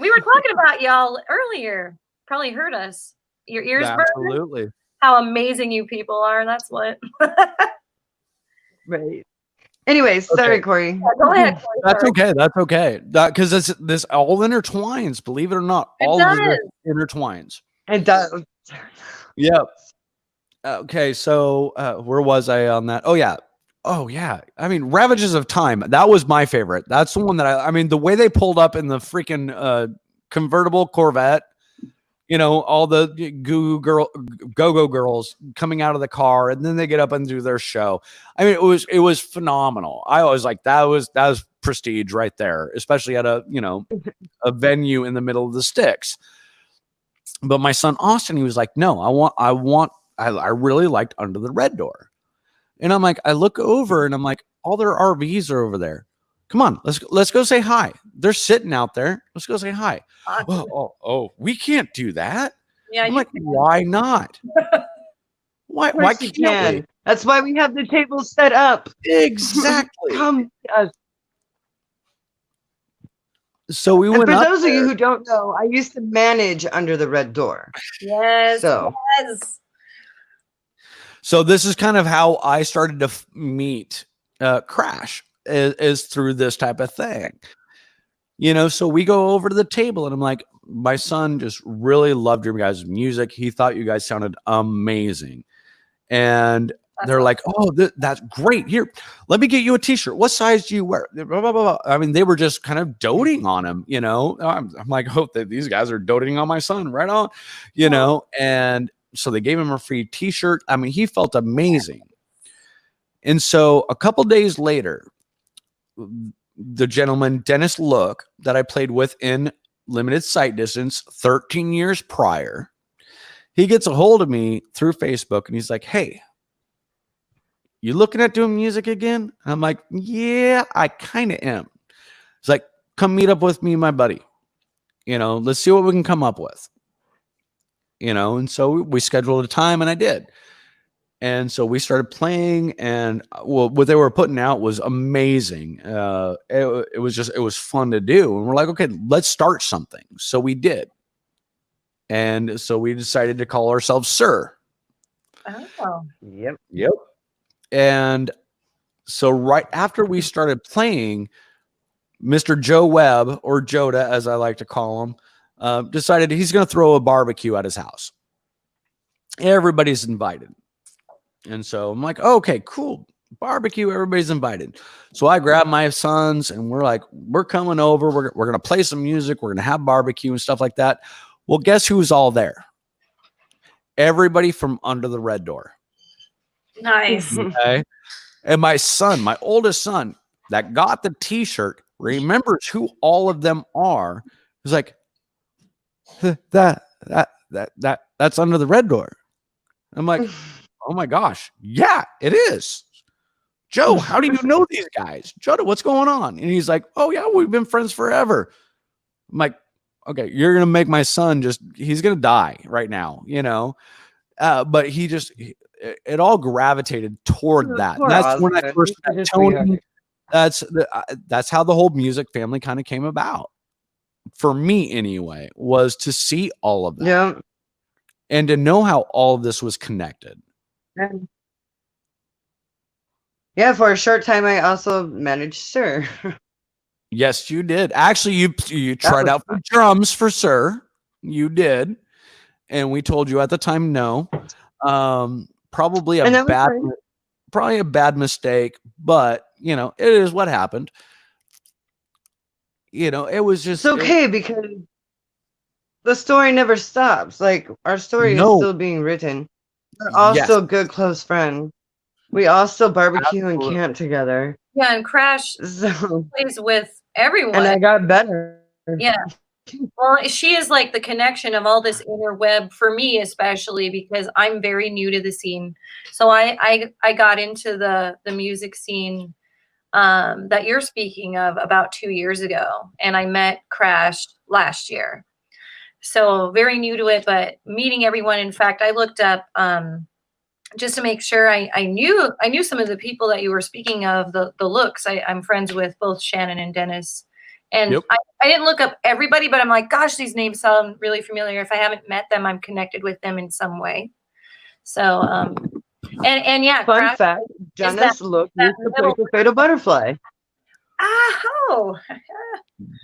We were talking about y'all earlier. Probably heard us. Your ears burn. Absolutely. How amazing you people are. That's what. Right. Anyways, sorry, Corey. Yeah, go ahead, Corey. That's okay. That's okay. Because this all intertwines. Believe it or not, all of this intertwines. It does. Yep. Okay, so where was I on that? Oh yeah. I mean, Ravages of Time. That was my favorite. That's the one that I mean, the way they pulled up in the freaking convertible Corvette, you know, all the go-go girls coming out of the car, and then they get up and do their show. I mean, it was phenomenal. I was like, that was prestige right there, especially at a venue in the middle of the sticks. But my son Austin, he was like, no, I really liked Under the Red Door. And I'm like, I look over and I'm like, all their RVs are over there. Come on, let's go say hi. They're sitting out there. Let's go say hi. Oh, we can't do that. Yeah, I'm like, why not? Why can't we? That's why we have the table set up. Exactly. Come. So we went. For those of you who don't know, I used to manage Under the Red Door. Yes. Yes. So this is kind of how I started to meet Crash is through this type of thing. You know, so we go over to the table and I'm like, my son just really loved your guys' music. He thought you guys sounded amazing. And they're like, oh, that's great. Here, let me get you a t-shirt. What size do you wear? Blah, blah, blah, blah. I mean, they were just kind of doting on him, you know. I'm like, hope that these guys are doting on my son, right on, you know. And so they gave him a free t-shirt. I mean, he felt amazing. And so a couple days later, the gentleman, Dennis Look, that I played with in limited sight distance 13 years prior, he gets a hold of me through Facebook and he's like, hey, you looking at doing music again? And I'm like, yeah, I kind of am. He's like, come meet up with me and my buddy. You know, let's see what we can come up with. You know, and so we scheduled a time and I did. And so we started playing, and what they were putting out was amazing. It was fun to do. And we're like, okay, let's start something. So we did. And so we decided to call ourselves Sir. Oh. Yep. And so right after we started playing, Mr. Joe Webb, or Joda, as I like to call him, decided he's going to throw a barbecue at his house. Everybody's invited. And so I'm like, okay, cool. Barbecue, everybody's invited. So I grabbed my sons and we're like, we're coming over. We're going to play some music. We're going to have barbecue and stuff like that. Well, guess who's all there? Everybody from Under the Red Door. Nice. Okay. And my son, my oldest son that got the t-shirt, remembers who all of them are. He's like, that's Under the Red Door. I'm like, oh my gosh. Yeah, it is. Joe, how do you know these guys? Joe, what's going on? And he's like, oh yeah, we've been friends forever. I'm like, okay, you're going to make my son he's going to die right now, you know? But it all gravitated toward that. And that's when I first met Tony. That's how the whole music family kind of came about. For me anyway, was to see all of that. Yeah. and to know how all of this was connected. Yeah, for a short time, I also managed Sir. Yes, you did. Actually, you That tried was out for drums for Sir. You did, and we told you at the time no. Probably a and that was bad, fun. probably a bad mistake, but you know it is what happened. You know, it was It's just okay because the story never stops. Like, our story is no. still being written. We're all Yes, still good, close friends. We all still barbecue and absolutely. camp together. Yeah, and Crash So, plays with and everyone. I got better. Yeah. Well, she is like the connection of all this interweb for me, especially because I'm very new to the scene. So I got into the music scene that you're speaking of about 2 years ago, and I met Crash last year. So very new to it, but meeting everyone. In fact, I looked up just to make sure I knew some of the people that you were speaking of, the looks. I'm friends with both Shannon and Dennis. And Yep. I didn't look up everybody, but I'm like, gosh, these names sound really familiar. If I haven't met them, I'm connected with them in some way. So and yeah, Fun Crash fact, is Dennis used to play for Fatal Butterfly. Oh,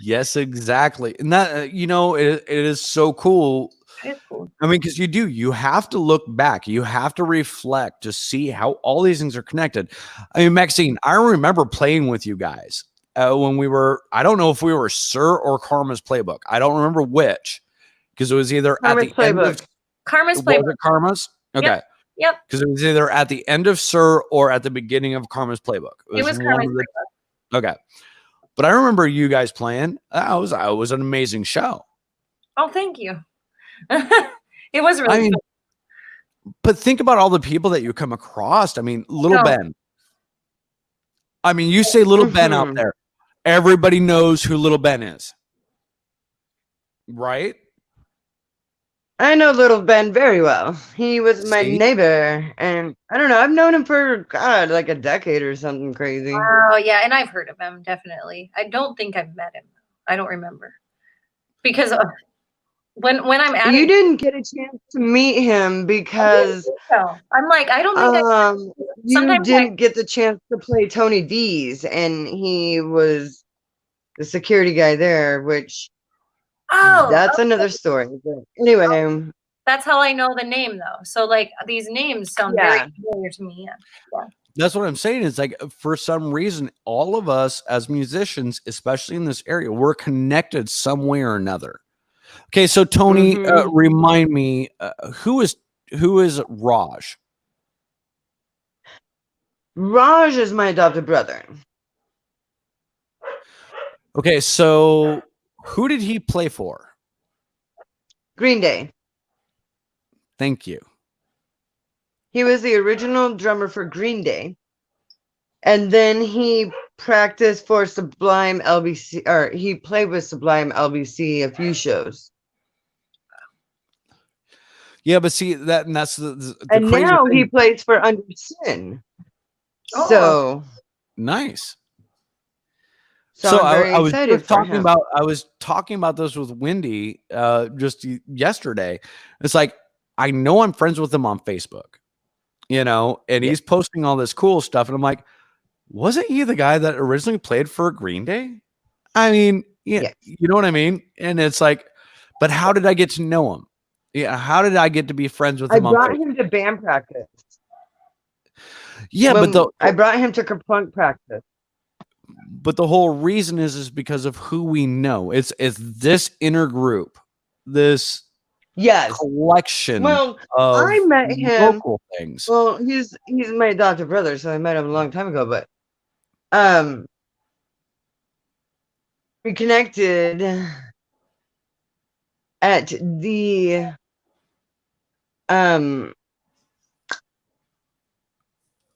Yes, exactly. And that, you know, it is so cool. that is cool. I mean, because you have to look back, you have to reflect to see how all these things are connected. I mean, Maxine, I remember playing with you guys when we were, I don't know if we were Sir or Karma's Playbook. I don't remember which, because it was either Karma's at the end of, Playbook. Karma's was Playbook. it Karma's? Okay. Yep. Because it was either at the end of Sir or at the beginning of Karma's Playbook. It was one Karma's of the, Playbook. okay. But I remember you guys playing. That was an amazing show. Oh, thank you. It was really fun. But think about all the people that you come across. I mean, Little Ben. I mean, you say Little Ben out there, everybody knows who Little Ben is, right? I know Little Ben very well. He was my neighbor, and I don't know. I've known him for like a decade or something crazy. Oh yeah, and I've heard of him definitely. I don't think I've met him. I don't remember because when I'm at you didn't get a chance to meet him because I'm like I don't think you didn't get the chance to play Tony D's, and he was the security guy there, which that's another story. But anyway, that's how I know the name though. So like these names sound very familiar to me. Yeah. That's what I'm saying. It's like for some reason, all of us as musicians, especially in this area, we're connected some way or another. Okay, so Tony, remind me, who is Raj? Raj is my adopted brother. Okay, so who did he play for? Green Day. Thank you. He was the original drummer for Green Day. And then he practiced for Sublime LBC, or he played with Sublime LBC a few shows. Yeah, but see that's the and crazy now thing. He plays for Under Sin. So nice. So I'm very excited for him. I was talking about this with Wendy just yesterday. It's like I know I'm friends with him on Facebook, you know, and he's posting all this cool stuff, and I'm like, wasn't he the guy that originally played for Green Day? I mean, you know what I mean? And it's like, but how did I get to know him? Yeah, how did I get to be friends with him? I brought him to band practice. Yeah, but I brought him to Kerplunk practice. But the whole reason is because of who we know. It's this inner group, this collection. Well, of I met him. Local things. Well, he's my adopted brother, so I met him a long time ago. But we connected at the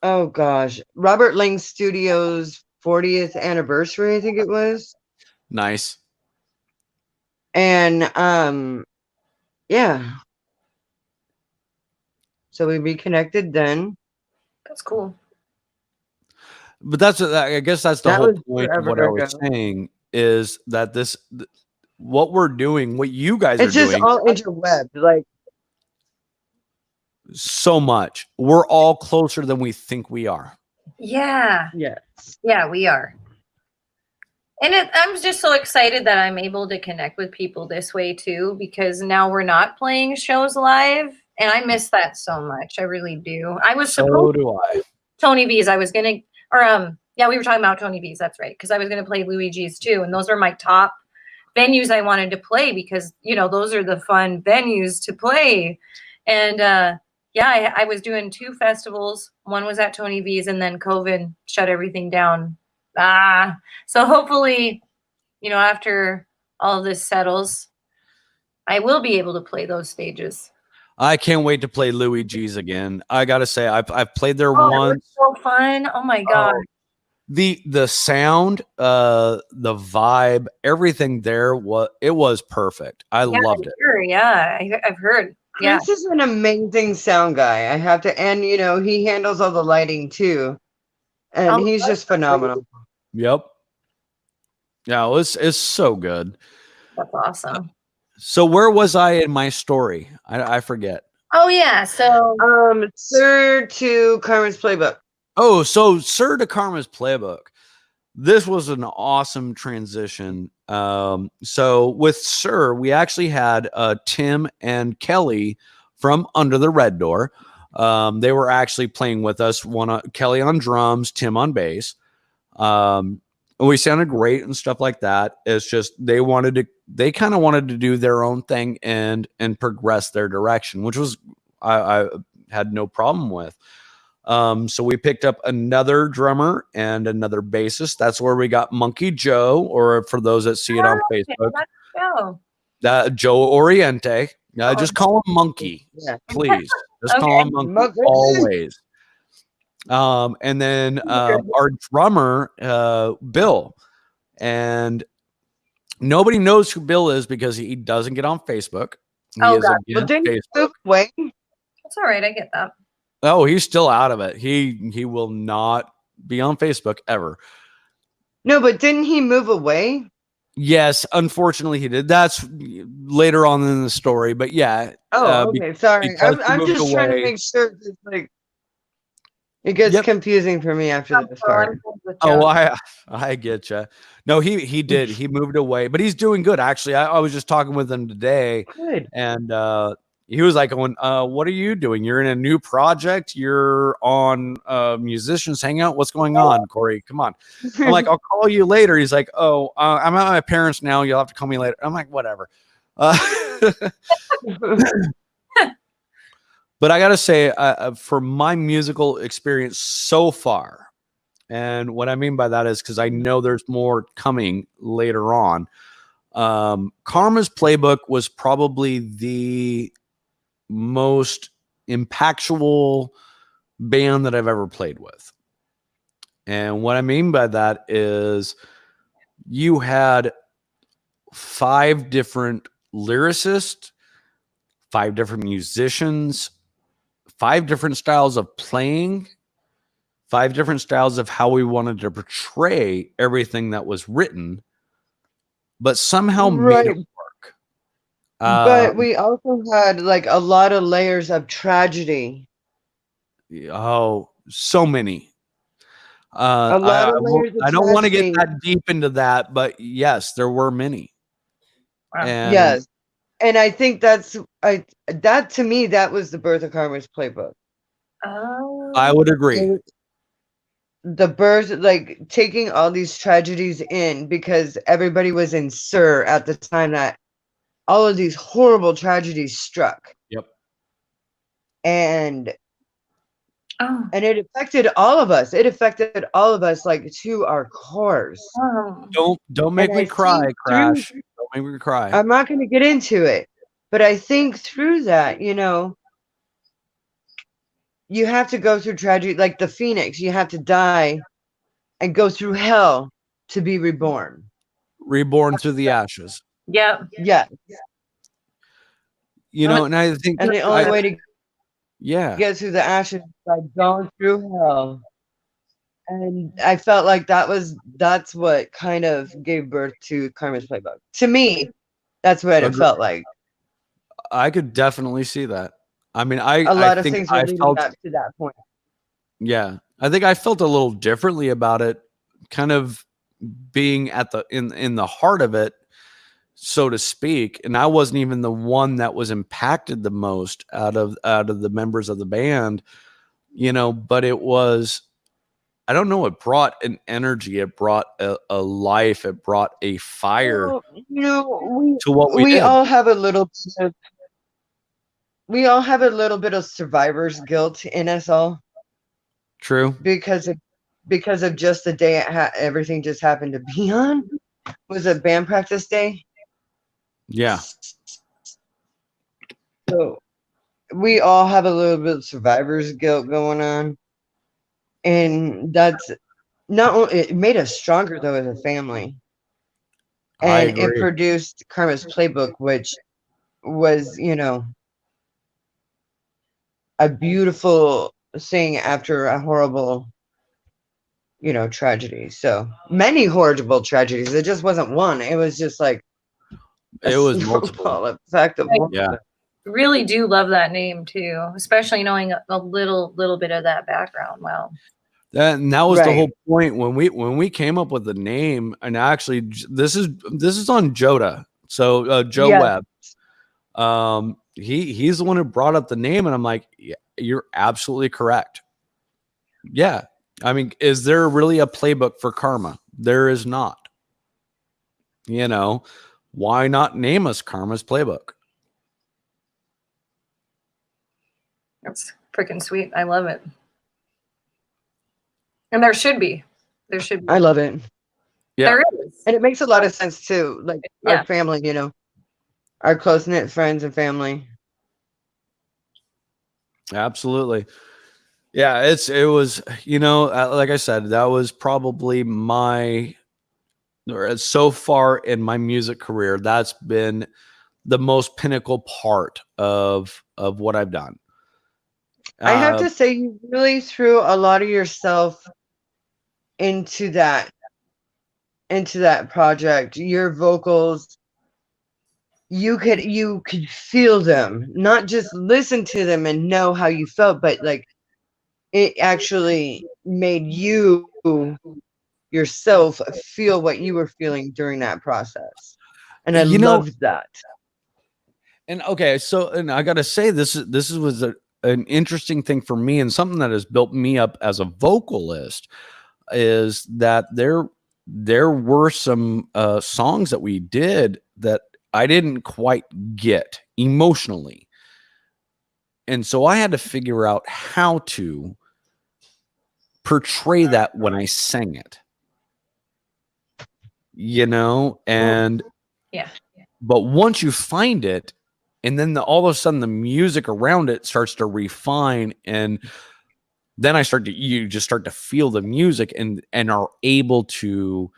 oh gosh, Robert Lang Studios 40th anniversary, I think it was. Nice. And yeah. So we reconnected then. That's cool. But I guess that's the whole point of what I was saying is that what we're doing, what you guys are doing. It's just all interweb. Like so much. We're all closer than we think we are. Yeah. Yes. Yeah, we are. And I'm just so excited that I'm able to connect with people this way too, because now we're not playing shows live, and I miss that so much. I really do. I was So supposed do I. Tony V's. I was gonna, or yeah, we were talking about Tony V's. That's right, because I was gonna play Luigi's too, and those are my top venues I wanted to play because those are the fun venues to play. And yeah, I was doing 2 festivals. One was at Tony V's, and then COVID shut everything down. So hopefully, after all of this settles, I will be able to play those stages. I can't wait to play Luigi's again. I gotta say, I've played there Oh, once. so fun! Oh my god! The sound, the vibe, everything there was perfect. I loved it. Sure, yeah, I've heard. Yeah, Chris is an amazing sound guy. I have to, and he handles all the lighting too, and he's just phenomenal. Yep. Yeah, it's so good. that's awesome. So where was I in my story? I forget. Oh yeah, so Sir to Carmen's Playbook. Oh, so Sir to Karma's Playbook. This was an awesome transition. So with Sir, we actually had Tim and Kelly from Under the Red Door. They were actually playing with us. Kelly on drums, Tim on bass. We sounded great and stuff like that. It's just they kind of wanted to do their own thing and progress their direction, which was I had no problem with. So we picked up another drummer and another bassist. That's where we got Monkey Joe, or for those that see it on Facebook, Joe Oriente. Just call him Monkey, please. Just call him Monkey always. And then our drummer, Bill, and nobody knows who Bill is because he doesn't get on Facebook. God. Well, didn't Facebook. Wait. That's all right. I get that. Oh, he's still out of it. He will not be on Facebook ever. No, but didn't he move away? Yes, unfortunately he did. That's later on in the story, but yeah. Oh, okay. Sorry, I'm just trying to make sure. It gets confusing for me after this part. Oh, I get you. No, he did. He moved away, but he's doing good. Actually, I was just talking with him today, and he was like, what are you doing? You're in a new project. You're on Musicians Hangout. What's going on, Corey? Come on. I'm like, I'll call you later. He's like, oh, I'm at my parents' now. You'll have to call me later. I'm like, whatever. But I got to say, for my musical experience so far, and what I mean by that is because I know there's more coming later on, Karma's Playbook was probably the most impactful band that I've ever played with. And what I mean by that is you had 5 different lyricists, 5 different musicians, 5 different styles of playing, 5 different styles of how we wanted to portray everything that was written, but somehow made it work. But we also had like a lot of layers of tragedy. Oh, so many. A lot of layers of I don't want to get that deep into that, but yes, there were many. And yes. And I think that to me, that was the birth of Karma's Playbook. Oh. I would agree. The birth, like taking all these tragedies in, because everybody was in Sir at the time that all of these horrible tragedies struck. Yep. And it affected all of us. It affected all of us, like to our cores. Don't make me cry, Crash. Don't make me cry. I'm not going to get into it, but I think through that, you have to go through tragedy, like the Phoenix. You have to die and go through hell to be reborn. Reborn through the ashes. Yeah. Yeah. And I think the only way to get through the ashes is by going through hell. And I felt like that's what kind of gave birth to Karma's Playbook. To me, that's what it felt like. I could definitely see that. I mean, a I lot of think things were I leading felt, up to that point. yeah, I think I felt a little differently about it, kind of being at the in the heart of it, so to speak. And I wasn't even the one that was impacted the most out of the members of the band, you know, but it was, I don't know, it brought an energy, it brought a life, it brought a fire Well, you know, to what we we did. all have a little bit of, we all have a little bit of survivor's guilt in us all True. because of just the day everything just happened to be on. Was it band practice day? Yeah. So we all have a little bit of survivor's guilt going on, and that's not only, it made us stronger though as a family, I and it agree. produced Karma's Playbook, which was, you know, a beautiful thing after a horrible, you know, tragedy. So many horrible tragedies. It just wasn't one. It was just like a It was multiple. snowball effect of Yeah. Really do love that name too, especially knowing a little bit of that background. Wow. And that was the whole Right. point when we came up with the name. And actually, this is on Joda. So Joe Yes. Webb, he's the one who brought up the name, and I'm like, yeah, you're absolutely correct. Yeah, I mean, is there really a playbook for Karma? There is not. You know, why not name us Karma's Playbook? That's freaking sweet. I love it. And there should be. There should be. I love it. Yeah. There is. And it makes a lot of sense too. Like Yeah. our family, you know, our close knit friends and family. Absolutely. Yeah, it was, you know, like I said, that was probably my, or so far in my music career, that's been the most pinnacle part of what I've done. I have to say, you really threw a lot of yourself into that project. Your vocals, you could feel them, not just listen to them and know how you felt, but like it actually made you yourself feel what you were feeling during that process. And I You know, loved that. and okay, so, and I got to say, this was an interesting thing for me, and something that has built me up as a vocalist is that there were some songs that we did that I didn't quite get emotionally. And so I had to figure out how to portray that when I sang it. You know, and Yeah. but once you find it, and then all of a sudden the music around it starts to refine, and then you just start to feel the music and are able to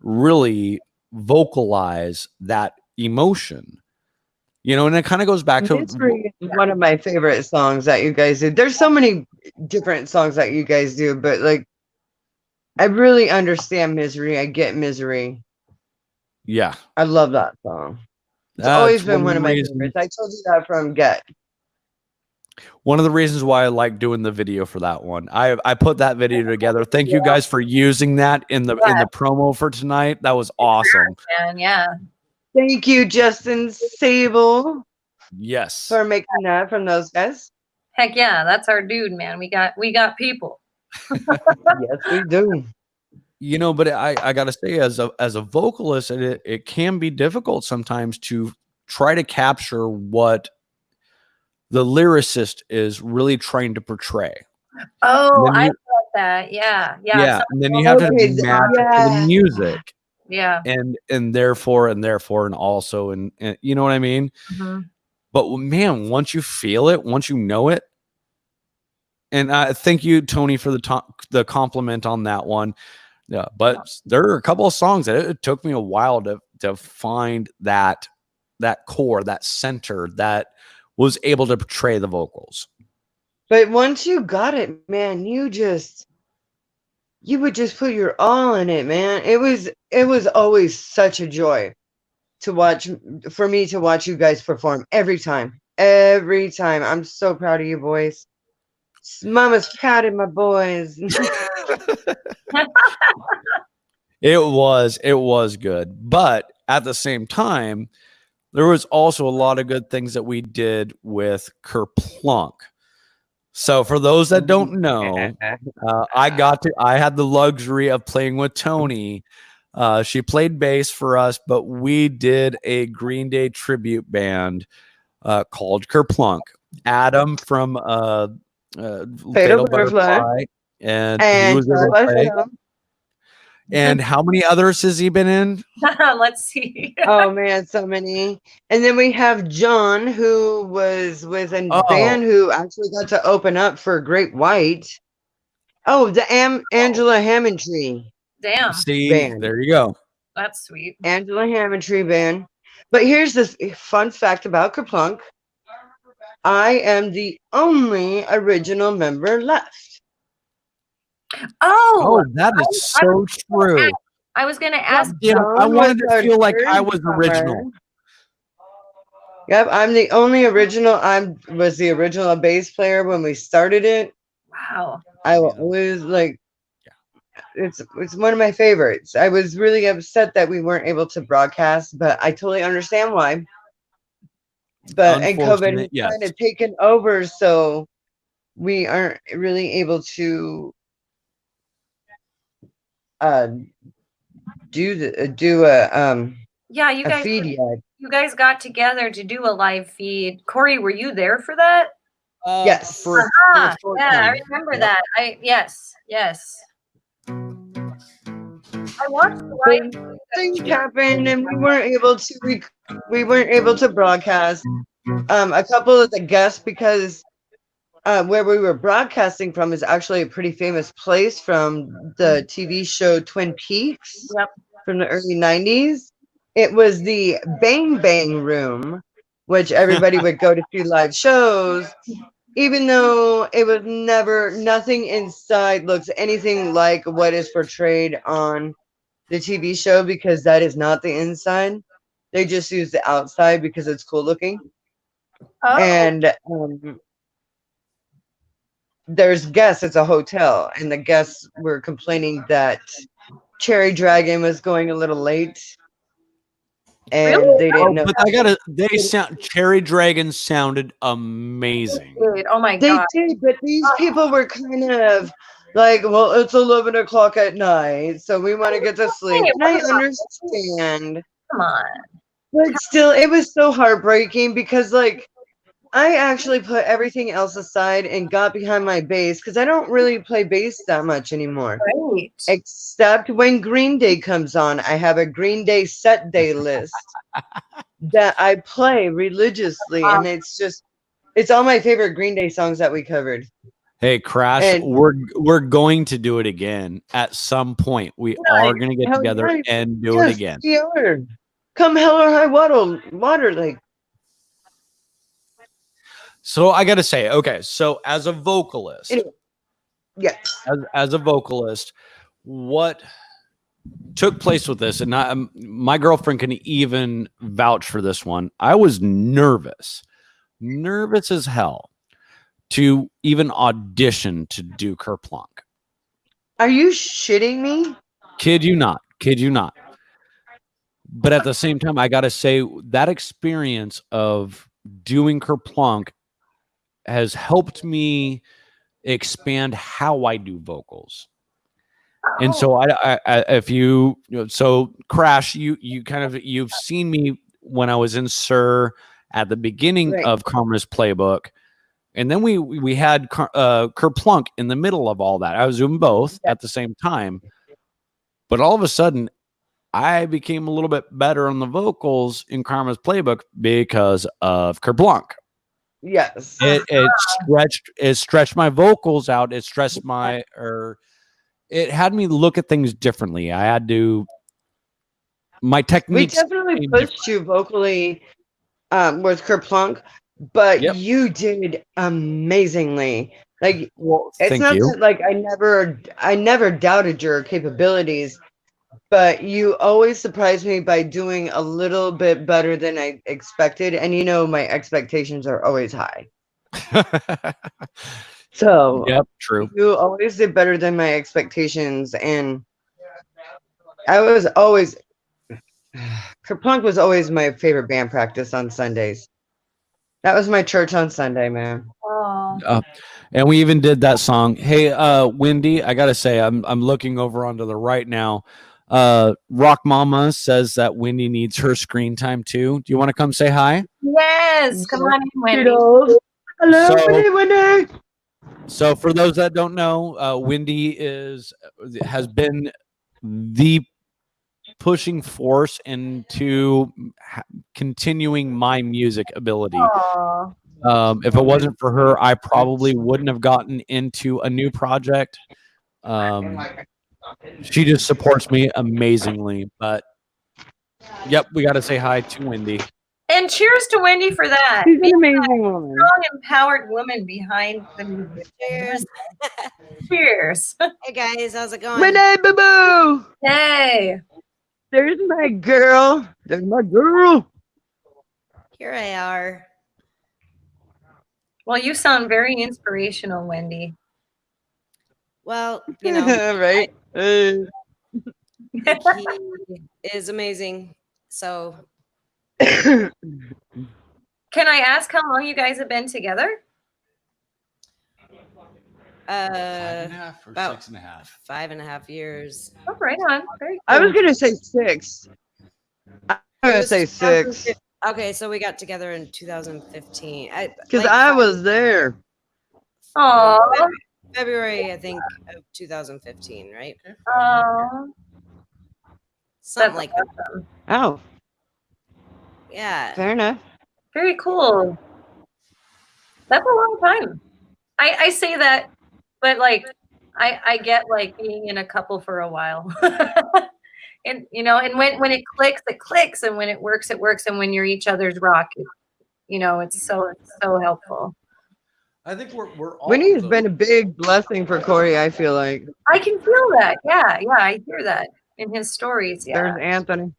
really vocalize that emotion, you know. And it kind of goes back to, Misery is one of my favorite songs that you guys do. There's so many different songs that you guys do, but like I really understand Misery. I get Misery. yeah, I love that song. It's that's always been one one of of the my reasons, favorites. I told you that from Get. one of the reasons why I like doing the video for that one. I put that video together. Thank you guys for using that in the promo for tonight. That was awesome. And yeah. Thank you, Justin Sable, Yes. for making that from those guys. Heck yeah, that's our dude, man. We got people. Yes, we do. You know, but I gotta say, as a vocalist, it can be difficult sometimes to try to capture what the lyricist is really trying to portray. Oh, I love that. Yeah. Yeah. And then you have to match it to the music. Yeah. And therefore, and also, and you know what I mean? Mm-hmm. But man, once you feel it, once you know it, and thank you, Tony, for the compliment on that one. Yeah, but there are a couple of songs that it took me a while to find that core, that center that was able to portray the vocals. But once you got it, man, you would just put your all in it, man. It was always such a joy to watch, for me to watch you guys perform every time. every time. I'm so proud of you boys. Mama's proud of my boys. It was good. But at the same time, there was also a lot of good things that we did with Kerplunk. So for those that don't know, I had the luxury of playing with Tony. She played bass for us, but we did a Green Day tribute band called Kerplunk. Adam from Fatal Butterfly, and he was able to play. And how many others has he been in? Let's see. Oh man, so many. And then we have John, who was with a band who actually got to open up for Great White. Oh, the Angela Hammondtree. Damn. See, band. There you go. That's sweet. Angela Hammondtree band. But here's this fun fact about Kerplunk. I am the only original member left. Oh, that is so true. I was going to ask. I wanted to feel like I was original. Yep, I'm the only original. I was the original bass player when we started it. Wow. I was like, it's one of my favorites. I was really upset that we weren't able to broadcast, but I totally understand why. But and COVID has kind of taken over, so we aren't really able to do a feed yet. You guys got together to do a live feed. Corey, were you there for that? Yes. Yeah, I remember that. Yes. I watched the live. Things happened, and we weren't able to broadcast. A couple of the guests, because where we were broadcasting from is actually a pretty famous place from the TV show Twin Peaks. Yep. From the early 90s. It was the Bang Bang Room, which everybody would go to see live shows, even though it was nothing inside looks anything like what is portrayed on the TV show, because that is not the inside. They just use the outside because it's cool looking. Oh. And there's guests, it's a hotel, and the guests were complaining that Cherry Dragon was going a little late. And really? They didn't know. But Cherry Dragon sounded amazing. Oh my god. They did, but these people were kind of like, well, it's 11 o'clock at night, so we want to get to sleep. And I understand. Come on. But still, it was so heartbreaking because, like, I actually put everything else aside and got behind my bass because I don't really play bass that much anymore. Right. Except when Green Day comes on. I have a Green Day set day list that I play religiously, and it's all my favorite Green Day songs that we covered. Hey, Crash, we're going to do it again at some point. We are going to get together and do it again. We are. Come hell or high water, like. So I got to say, okay, so as a vocalist, yes, as a vocalist, what took place with this, and my girlfriend can even vouch for this one. I was nervous as hell to even audition to do Kerplunk. Are you shitting me? Kid you not. But at the same time, I got to say that experience of doing Kerplunk has helped me expand how I do vocals. And so so Crash, you've seen me when I was in Sir at the beginning of Karma's Playbook. And then we had Kerplunk in the middle of all that. I was doing both at the same time. But all of a sudden, I became a little bit better on the vocals in Karma's Playbook because of Kerplunk. Yes. It stretched my vocals out. It had me look at things differently. I had to my techniques. We definitely pushed you vocally with Kerplunk, but you did amazingly. Like, it's not that, like, I never doubted your capabilities. but you always surprise me by doing a little bit better than I expected. And you know, my expectations are always high. So Yep, true. you always did better than my expectations. And I was always, Kerplunk was always my favorite band practice on Sundays. That was my church on Sunday, man. Oh. And we even did that song. Hey, Wendy, I gotta say, I'm looking over onto the right now. Rock Mama says that Wendy needs her screen time too. Do you want to come say hi? Yes, come on in, Wendy. Hello, So- Wendy. So for those that don't know, Wendy has been the pushing force into continuing my music ability. Aw. If it wasn't for her, I probably wouldn't have gotten into a new project. She just supports me amazingly. But yep, we got to say hi to Wendy. And cheers to Wendy for that. She's an Being amazing woman. strong, empowered woman behind the music. Cheers. Cheers. Hey guys, how's it going? Wendy, boo boo. Hey. There's my girl. There's my girl. Here I are. Well, you sound very inspirational, Wendy. Well, you know, right? he is amazing. So, Can I ask how long you guys have been together? about 6.5. 5.5 years. Oh, right on. Very I was cool. gonna say 6. I'm gonna say 6 Okay, so we got together in 2015. because I was there. Aw. February, I think, of 2015, right? Aw. Something That's like that. awesome. Oh, Yeah. fair enough. Very cool. That's a long time. I say that, but like I get like being in a couple for a while. And you know, and when it clicks, and when it works, and when you're each other's rock, you know, it's so helpful. I think we're all. Winnie's been a big blessing for Corey, I feel like. I can feel that. Yeah, I hear that in his stories. Yeah. There's Anthony.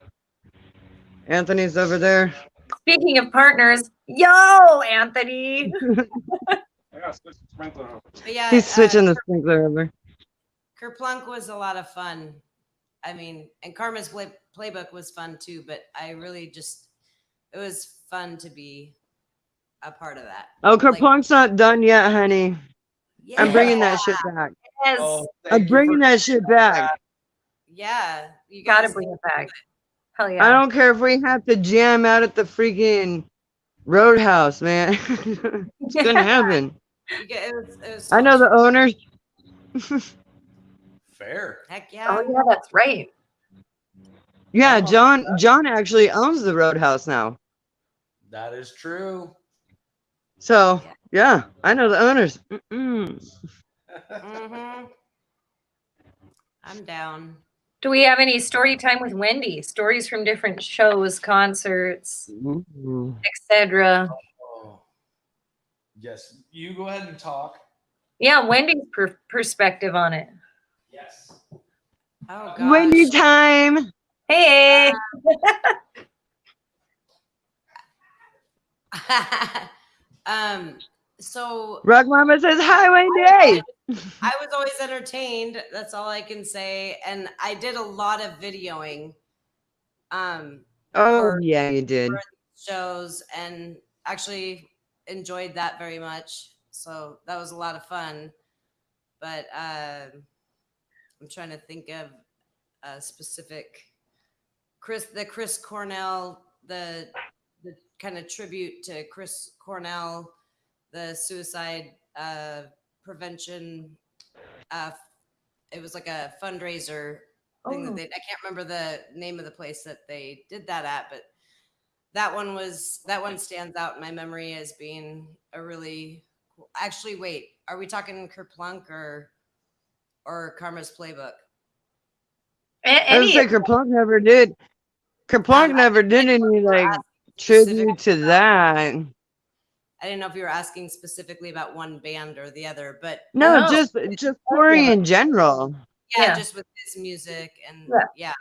Anthony's over there. Speaking of partners, yo, Anthony. But yeah, He's switching the sprinkler over. Kerplunk was a lot of fun. I mean, and Karma's playbook was fun too, but I really just, it was fun to be a part of that. Oh, Kerplunk's not done yet, honey. Yeah. I'm bringing that shit back. Yes, I'm bringing that shit back. Yeah. You gotta guys- bring it back. Hell yeah. I don't care if we have to jam out at the freaking Roadhouse, man. It's gonna happen. it was I know the owners. Fair. Heck yeah. Oh yeah, that's right. Yeah, John actually owns the Roadhouse now. That is true. So yeah, I know the owners. Mm-mm. Mm-hmm. I'm down. Do we have any story time with Wendy? Stories from different shows, concerts, Ooh. etc. Oh. Yes, you go ahead and talk. Yeah, Wendy's perspective on it. Yes. Oh gosh. Wendy time. Hey. So Rock Mama says hi, Wendy. I was always entertained. That's all I can say. And I did a lot of videoing. Oh for- yeah, you did. for shows and actually enjoyed that very much. So that was a lot of fun. But I'm trying to think of a specific Chris Cornell, the kind of tribute to Chris Cornell, the suicide prevention. It was like a fundraiser thing that I can't remember the name of the place that they did that at, but that one stands out in my memory as being a really cool. Actually, wait, are we talking Kerplunk or Karma's Playbook? I was like, Kerplunk never did. Kerplunk never did any like tribute to that. I didn't know if you were asking specifically about one band or the other, but No, Oh. just Corey in general. Yeah, just with his music and Yeah.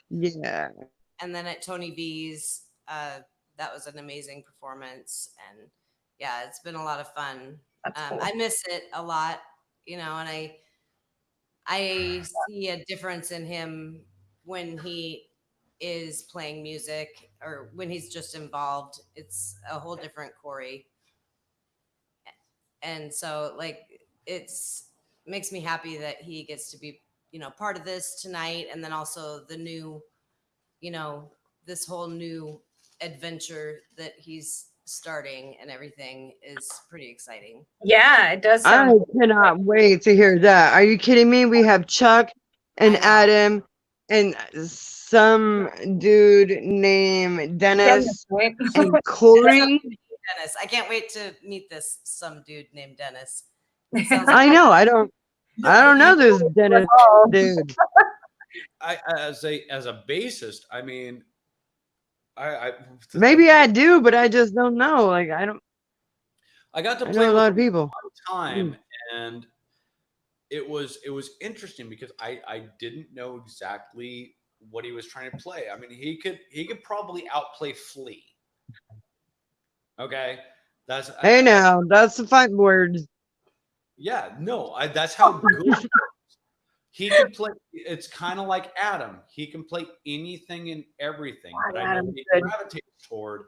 And then at Tony V's, that was an amazing performance, and yeah, it's been a lot of fun. Cool. I miss it a lot, and I see a difference in him when he is playing music or when he's just involved. It's a whole different Corey. And so like it's makes me happy that he gets to be, part of this tonight, and then also the new, this whole new adventure that he's starting and everything is pretty exciting. Yeah, it does I sound cannot wait to hear that. Are you kidding me? We have Chuck and Adam and some dude named Dennis and Corey. Dennis. I can't wait to meet this some dude named Dennis. I know. I don't know this Dennis dude. As a bassist, I mean, maybe I do, but I just don't know. Like I got to I play know a with lot him of people. one time, and it was interesting because I didn't know exactly what he was trying to play. I mean, he could probably outplay Flea. Okay, that's now that's the fight words. Yeah, no, that's how good he can play. It's kind of like Adam. He can play anything and everything, but I know what he gravitates toward.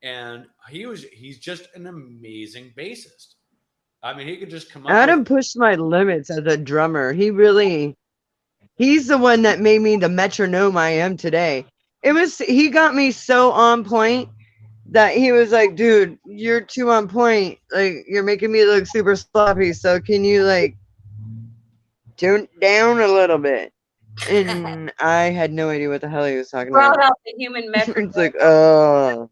And he's just an amazing bassist. I mean, he could just come up. Adam pushed my limits as a drummer. He's the one that made me the metronome I am today. He got me so on point that he was like, dude, you're too on point. Like, you're making me look super sloppy. So can you like tune down a little bit? And I had no idea what the hell he was talking about. Brought out the human metric. It's like, oh.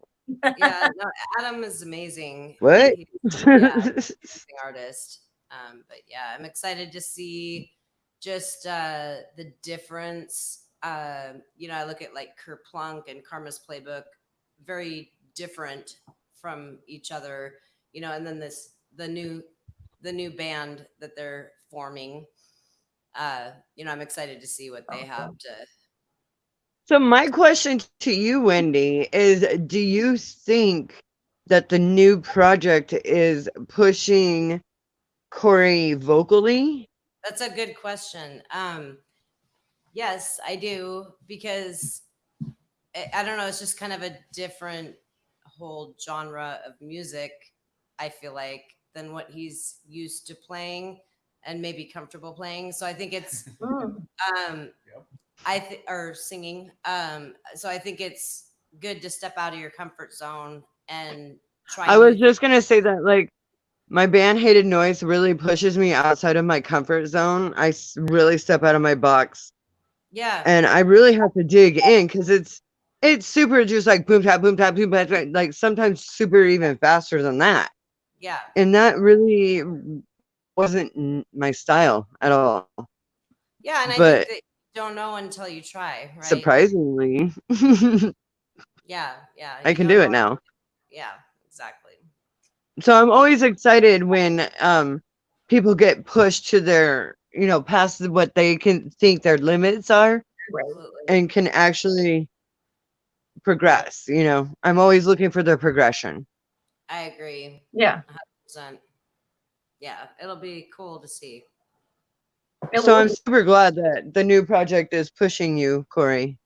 Yeah, no, Adam is amazing. What? Amazing artist. But yeah, I'm excited to see just the difference. I look at like Kerplunk and Karma's Playbook, very different from each other, and then the new band that they're forming. I'm excited to see what they have to. So my question to you, Wendy, is do you think that the new project is pushing Corey vocally? That's a good question. Yes, I do, because I don't know, it's just kind of a different whole genre of music, I feel like, than what he's used to playing and maybe comfortable playing. So I think it's or singing. So I think it's good to step out of your comfort zone and try. I was just gonna say that, like, my band Hated Noise really pushes me outside of my comfort zone. I really step out of my box. Yeah. And I really have to dig in because it's super just like boom tap, boom tap, boom tap, like sometimes super even faster than that. Yeah. And that really wasn't my style at all. Yeah, and I think that you don't know until you try, right? Surprisingly. Yeah. I can do it now. Yeah, exactly. So I'm always excited when people get pushed to their, past what they can think their limits are, and can actually progress. I'm always looking for the progression. I agree. Yeah. 100%. Yeah, it'll be cool to see. So I'm super glad that the new project is pushing you, Corey.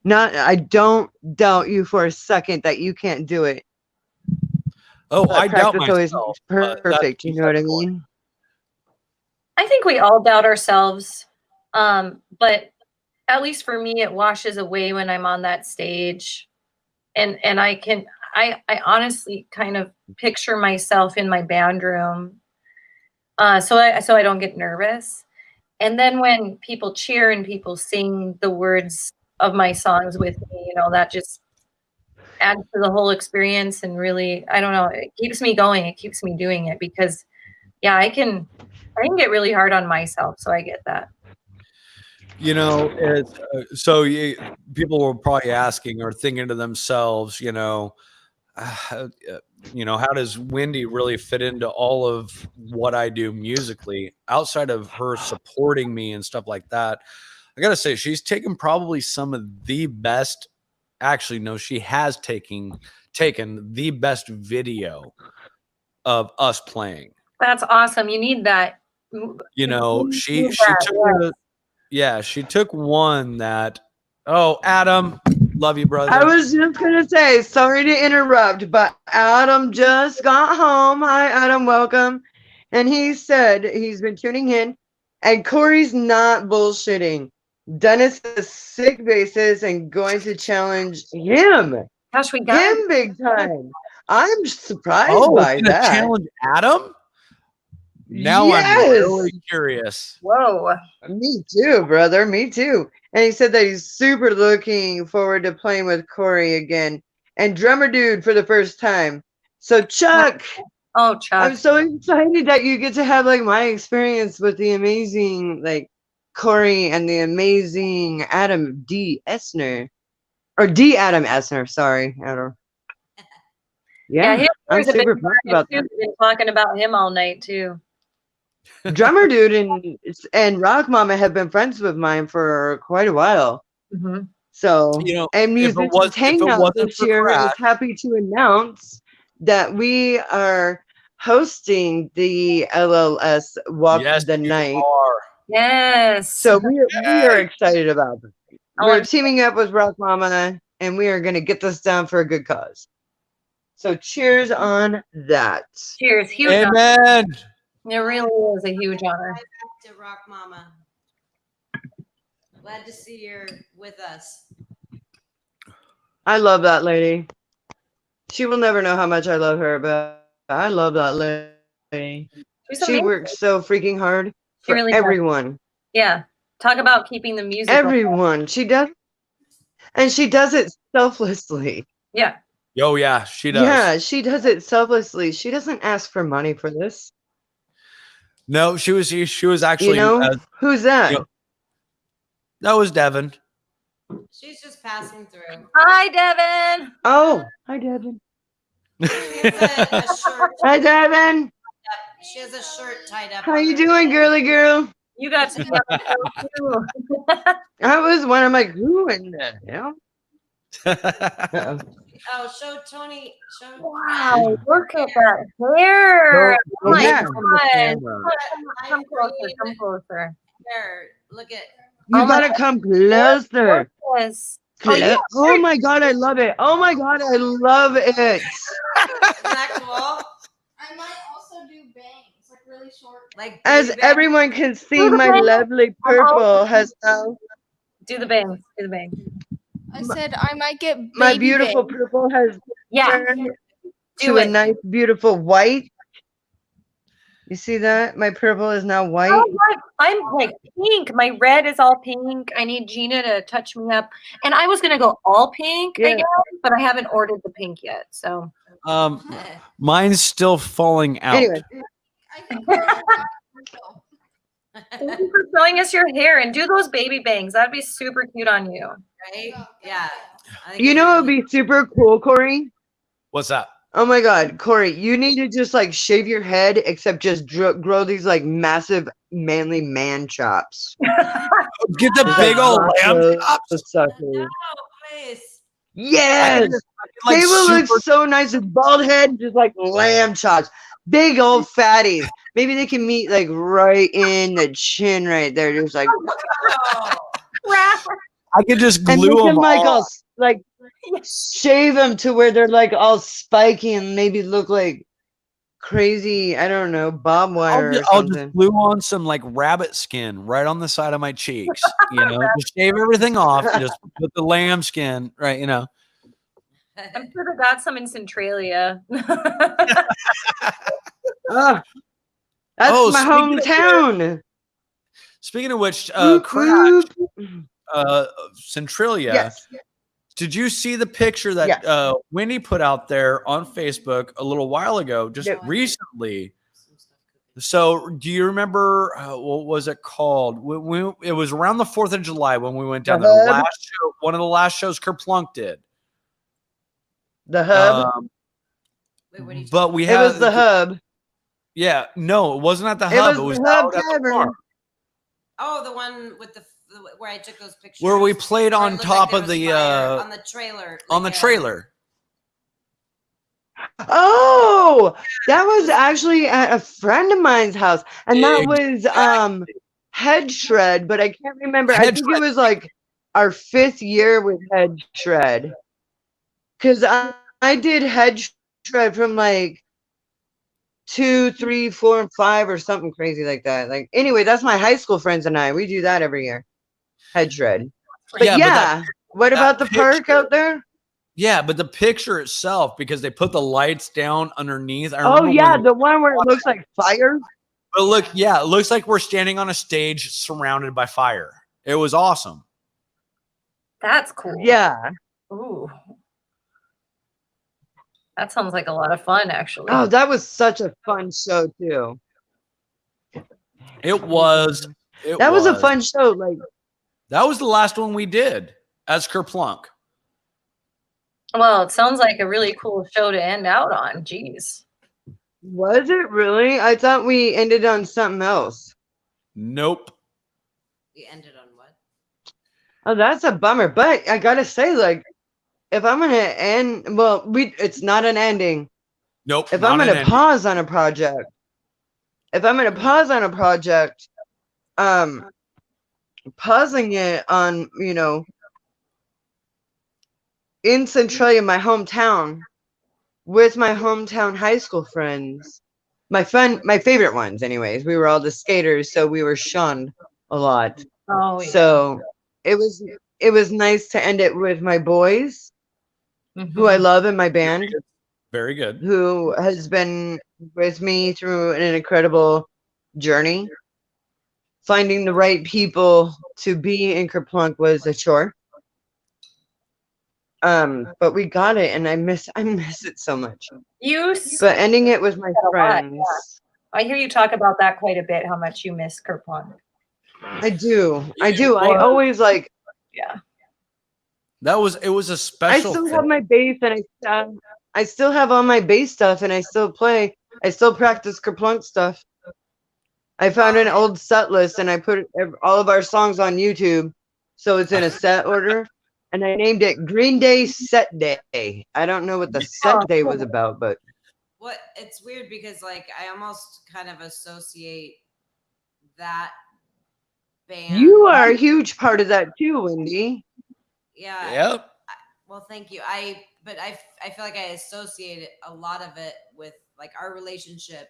I don't doubt you for a second that you can't do it. Oh, I doubt myself. Always perfect. You know what I mean? I think we all doubt ourselves, but at least for me, it washes away when I'm on that stage, and I honestly kind of picture myself in my band room, so I don't get nervous. And then when people cheer and people sing the words of my songs with me, that just adds to the whole experience. And really, I don't know, it keeps me going. It keeps me doing it because, yeah, I can get really hard on myself. So I get that. It's people were probably asking or thinking to themselves, how does Wendy really fit into all of what I do musically outside of her supporting me and stuff like that? I gotta say, she's taken probably some of the best. Actually, no, she has taken the best video of us playing. That's awesome. You need that. You know, You she need she that, took yeah. she took one that. Oh, Adam, love you, brother. I was just gonna say, sorry to interrupt, but Adam just got home. Hi, Adam, welcome. And he said he's been tuning in, and Corey's not bullshitting. Dennis is sick basis and going to challenge him. Gosh, we got Him big time. I'm surprised Oh, by it's gonna that. challenge Adam. Now Yes. I'm really curious. Whoa. Me too, brother. Me too. And he said that he's super looking forward to playing with Corey again and drummer dude for the first time. So Chuck, Oh, Chuck. I'm so excited that you get to have like my experience with the amazing like Corey and the amazing Adam D. Essner. Or D. Adam Essner, sorry. Adam. Yeah, I'm super pumped about that. Been talking about him all night too. Drummer dude and Rock Mama have been friends with mine for quite a while. Mm-hmm. So, You know, and Musicians Hangout this year is happy to announce that we are hosting the LLS Walk the Night. Yes. So we are excited about it. We're teaming up with Rock Mama, and we are going to get this done for a good cause. So cheers on that. Cheers. Huge Amen. Honor. It really is a huge honor. To Rock Mama. Glad to see you're with us. I love that lady. She will never know how much I love her, but I love that lady. She works so freaking hard for really everyone. Does. Yeah. Talk about keeping the music. Everyone. She does. And she does it selflessly. Yeah. Oh, yeah, she does. Yeah, she does it selflessly. She doesn't ask for money for this. No, she was actually. Who's that? That was Devin. She's just passing through. Hi, Devin. Oh, hi, Devin. She has a shirt. Hi, Devin. She has a shirt tied up. How you doing, girly girl? You got to be on the show too. I was one. I'm like, who in the hell? Oh, show Tony. Wow, look at that hair. Oh my God. Come closer. Come closer. There, look at. You gotta come closer. Yes. Oh my God, I love it. Oh my God, I love it. Isn't that cool? I might also do bangs, like really short. Like as everyone can see, my lovely purple has now. Do the bangs. Do the bangs. I said I might get baby my beautiful bangs. purple has turned to it. a nice, beautiful white. You see that? My purple is now white. Oh, I'm like pink. My red is all pink. I need Gina to touch me up. And I was gonna go all pink, I guess, but I haven't ordered the pink yet. So mine's still falling out. Anyway. Thank you for showing us your hair and do those baby bangs. That'd be super cute on you. Right? Yeah. You know what would be super cool, Corey? What's that? Oh my God, Corey, you need to just like shave your head, except just grow these like massive manly man chops. Get the big old lamb chops. No, please. Yes, like they will look so nice with bald head, just like lamb chops, big old fatties. Maybe they can meet like right in the chin, right there, just like. I could just glue them like all. all like shave them to where they're like all spiky and maybe look like crazy. I don't know, barbed wire. I'll just glue on some like rabbit skin right on the side of my cheeks. You know, just shave everything off and just put the lamb skin right. You know. I'm sure they got some in Centralia. That's my hometown. Speaking of which, Crash, Centralia. Yes. Did you see the picture that Wendy put out there on Facebook a little while ago, just recently? So, do you remember what was it called? It was around the 4th of July when we went down there. Last show, one of the last shows Kerplunk did. The hub. But we had it was the hub. Yeah, no, it wasn't at the hub. It was the hub out at the farm. Oh, the one with the where I took those pictures. Where we played where it on looked top there of was the fire on the trailer. on the like, trailer. Oh, that was actually at a friend of mine's house, and that was Head Shred, but I can't remember. I Head think Shred. it was like our 5th year with Head Shred, because I did Head Shred from like 2, 3, 4, and 5 or something crazy like that. Like anyway, that's my high school friends and I. We do that every year. Head Shred. But Yeah, yeah, what that about the park picture- out there? Yeah, but the picture itself, because they put the lights down underneath. I Oh remember yeah, when the one where it looks like fire. but look, yeah, it looks like we're standing on a stage surrounded by fire. It was awesome. That's cool. Yeah. Ooh. That sounds like a lot of fun, actually. Oh, that was such a fun show too. It was. It That was a was. fun show. Like That was the last one we did as Kerplunk. Well, it sounds like a really cool show to end out on. Jeez. was it really? I thought we ended on something else. Nope. We ended on what? Oh, that's a bummer. But I gotta say, like, if I'm gonna end, well, it's not an ending. Nope. If not I'm an gonna ending. pause on a project, pausing it on, in Centralia, my hometown, with my hometown high school friends, my favorite ones, anyways. We were all the skaters, so we were shunned a lot. Oh, yeah. So it was nice to end it with my boys, who I Mhm. love in my band, Very good. who has been with me through an incredible journey. Finding the right people to be in Kerplunk was a chore. But we got it, and I miss it so much. You But ending it with my a lot, friends, yeah. I hear you talk about that quite a bit, how much you miss Kerplunk. I do. It I was. always like. Yeah. It was a I special still thing. have my bass, and I still have all my bass stuff, and I still play. I still practice Kerplunk stuff. I found an old set list, and I put all of our songs on YouTube, so it's in a set order. And I named it Green Day Set Day. I don't know what the set day was about, but What it's weird because like I almost kind of associate that band. you are a huge part of that too, Wendy. Yeah. Yep. Well, thank you. But I feel like I associate a lot of it with like our relationship,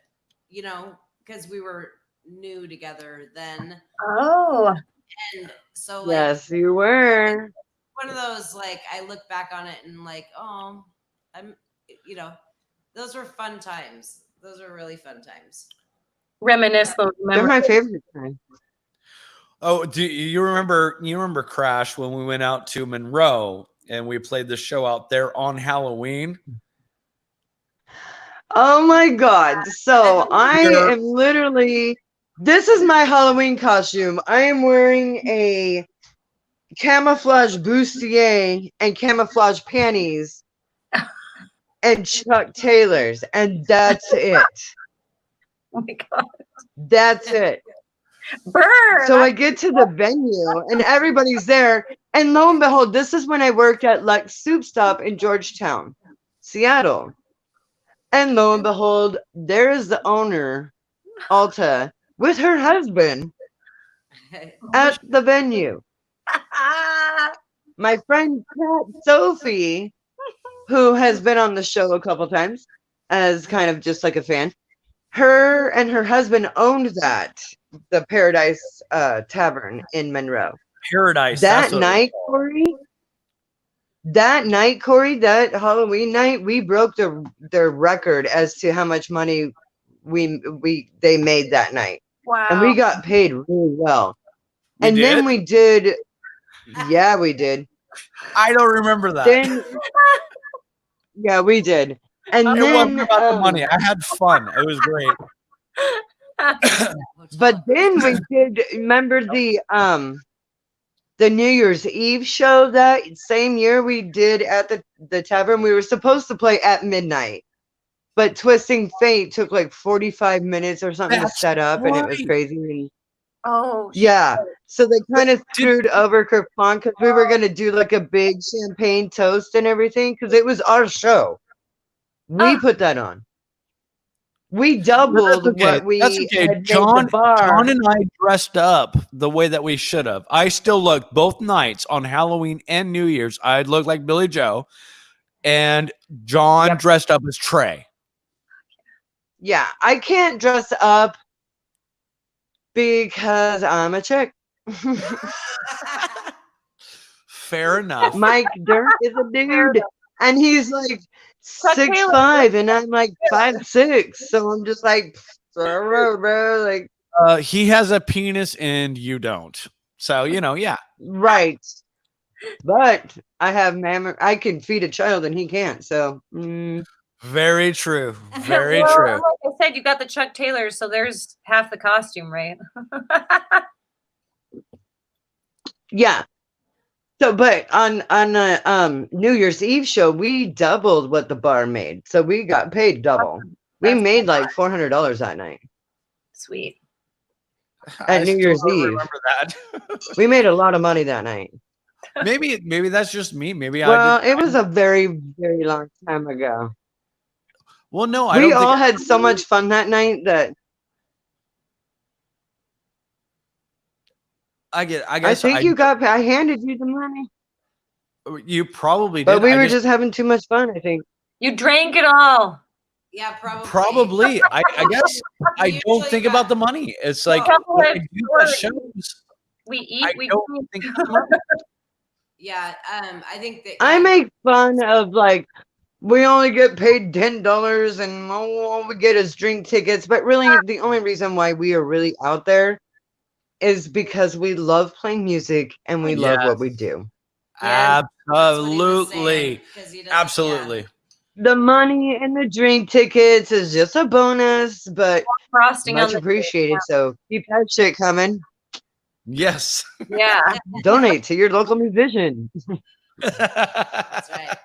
because we were new together then. Oh. And so like Yes, you were. one of those like I look back on it and like, oh, I'm those were fun times. Those were really fun times. Reminisce those They're my memories. favorite time. Oh, do you remember? You remember Crash when we went out to Monroe and we played the show out there on Halloween? Oh my God. So I am literally, this is my Halloween costume. I am wearing a camouflage bustier and camouflage panties and Chuck Taylors, and that's it. Oh my God. That's it. Burn. So I get to the venue and everybody's there. And lo and behold, this is when I worked at Lex Soup Stop in Georgetown, Seattle. And lo and behold, there is the owner, Alta, with her husband at the venue. My friend Kat Sophie, who has been on the show a couple times as kind of just like a fan, her and her husband owned the Paradise Tavern in Monroe. Paradise. That night, Corey, that Halloween night, we broke their record as to how much money they made that night. Wow. And we got paid really well. Then we did. Yeah, we did. I don't remember that. Then, yeah, we did. And It then, wasn't about the money. I had fun. It was great. but then we did. Remember the New Year's Eve show that same year we did at the tavern? We were supposed to play at midnight, but Twisting Fate took like 45 minutes or something to set up, and it was crazy. Oh, Yeah. So they kind of Did- screwed over Kerplunk because we were gonna do like a big champagne toast and everything because it was our show. We Oh. put that on. We No, doubled that's okay. what we That's okay. had made the John bar. and I dressed up the way that we should have. I still looked both nights on Halloween and New Year's. I looked like Billy Joe, and John dressed up as Trey. Yeah, I can't dress up because I'm a chick. Fair enough. Mike Dirk is a dude, and he's like Chuck 6'5", and I'm like 5'6", so I'm just like, bro, like He has a penis and you don't. So, yeah. right. But I have I can feed a child and he can't. So Very true. Very Well, true. like I said, you got the Chuck Taylors, so there's half the costume, right? yeah. So, but on a New Year's Eve show, we doubled what the bar made, so we got paid double. We That's made like $400 that night Sweet. at New still Year's don't Eve. remember that. We made a lot of money that night. Maybe that's just me. Maybe Well, I did. it was a very, very long time ago. Well, no, I We don't all think had so much fun that night that I I guess think you got. I handed you the money, you probably did. but we I were guess just having too much fun. I think. You drank it all. Yeah, probably. probably. I guess I don't Usually think got- about the money. It's like Couple when I of do that shorts. shows, We eat. I We don't drink. think of the money. Yeah, I think that I yeah, make fun of like we only get paid $10 and all we get is drink tickets. But really, the only reason why we are really out there is because we love playing music and we love what we do. Yes. that's what he was saying, Absolutely. 'cause he doesn't- Absolutely. The money and the drink tickets is just a bonus, but Frosting on much the appreciated. So keep that shit coming. Yes. Yeah. Donate to your local musician. That's right.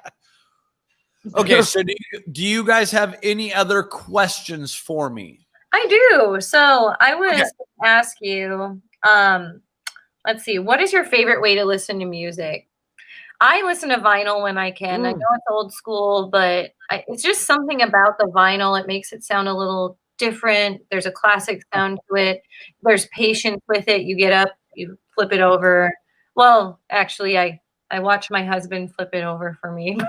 Okay, so do you guys have any other questions for me? I do. So I was Okay. gonna ask you, let's see, what is your favorite way to listen to music? I listen to vinyl when I can. I know it's old school, but it's just something about the vinyl. It makes it sound a little different. There's a classic sound to it. There's patience with it. You get up, you flip it over. Well, actually, I watch my husband flip it over for me.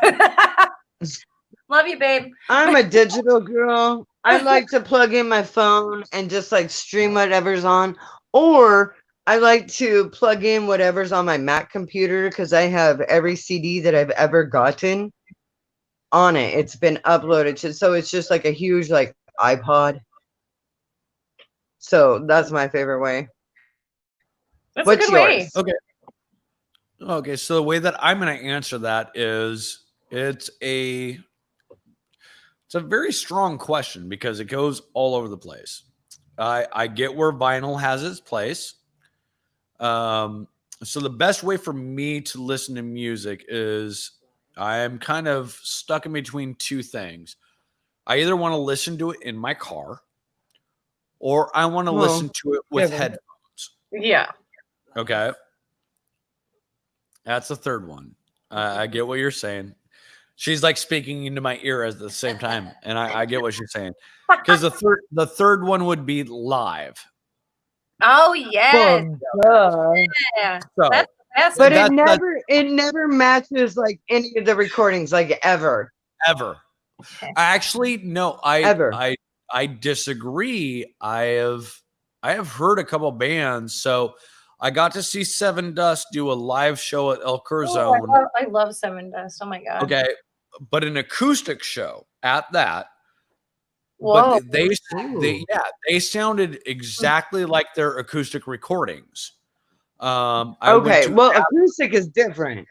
Love you, babe. I'm a digital girl. I like to plug in my phone and just like stream whatever's on, or I like to plug in whatever's on my Mac computer because I have every CD that I've ever gotten on it. It's been uploaded to, so it's just like a huge like iPod. So that's my favorite way. That's What's a good way. yours? Okay, so the way that I'm going to answer that is it's a very strong question because it goes all over the place. I get where vinyl has its place. So the best way for me to listen to music is I am kind of stuck in between two things. I either want to listen to it in my car or I want to listen to it with headphones. Yeah. Okay. That's the third one. I get what you're saying. She's like speaking into my ear at the same time, and I get what she's saying. Because the third one would be live. Oh yes. Yeah. So, That's the best. But That's it never matches like any of the recordings, like ever. ever. Actually, no, Ever. I disagree. I have heard a couple bands. So I got to see Seven Dust do a live show at El Curzon. Oh, I love Seven Dust. Oh my god. Okay, but an acoustic show at that. Whoa. But they sounded exactly like their acoustic recordings. Acoustic is different.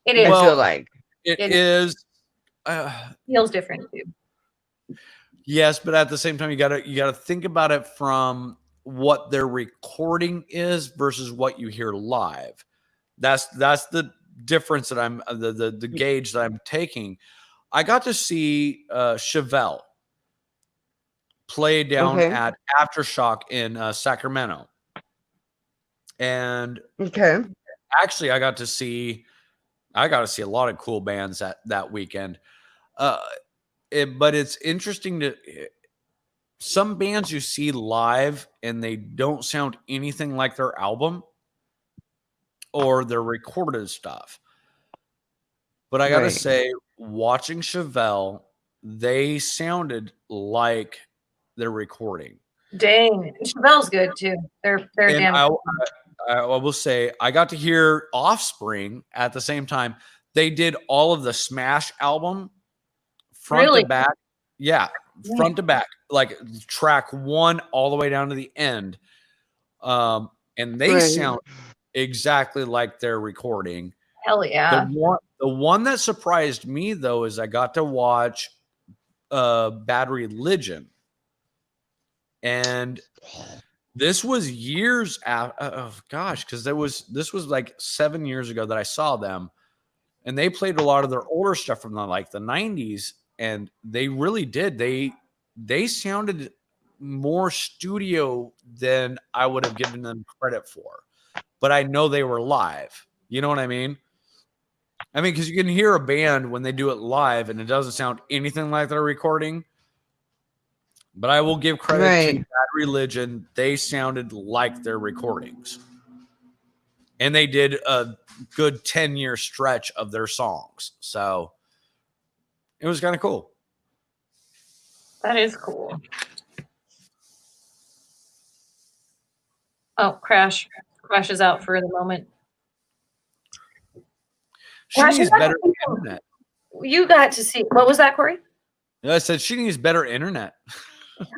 It is. I Well, feel like it is. Feels different too. Yes, but at the same time, you gotta think about it from what their recording is versus what you hear live. That's the difference that I'm the gauge that I'm taking. I got to see Chevelle play down at Aftershock in Sacramento. And Okay. actually, I got to see a lot of cool bands that weekend. But it's interesting to some bands you see live and they don't sound anything like their album or their recorded stuff. But I got to Right. say, watching Chevelle, they sounded like they're recording. Dang, Chevelle's good too. They're And damn. I will say, I got to hear Offspring at the same time. They did all of the Smash album front Really? to back. Yeah, front to back, like track one all the way down to the end. And they Right. sound exactly like they're recording. Hell yeah. The one that surprised me though is I got to watch Bad Religion, and this was years after. Oh gosh, because this was like 7 years ago that I saw them, and they played a lot of their older stuff from the 90s, and they really did. They sounded more studio than I would have given them credit for, but I know they were live. You know what I mean? I mean, because you can hear a band when they do it live and it doesn't sound anything like they're recording. But I will give credit to Right. Bad Religion. They sounded like their recordings. And they did a good 10-year stretch of their songs. So it was kind of cool. That is cool. Oh, Crash is out for the moment. She Crash, needs better internet. You got to see. What was that, Corey? I said she needs better internet.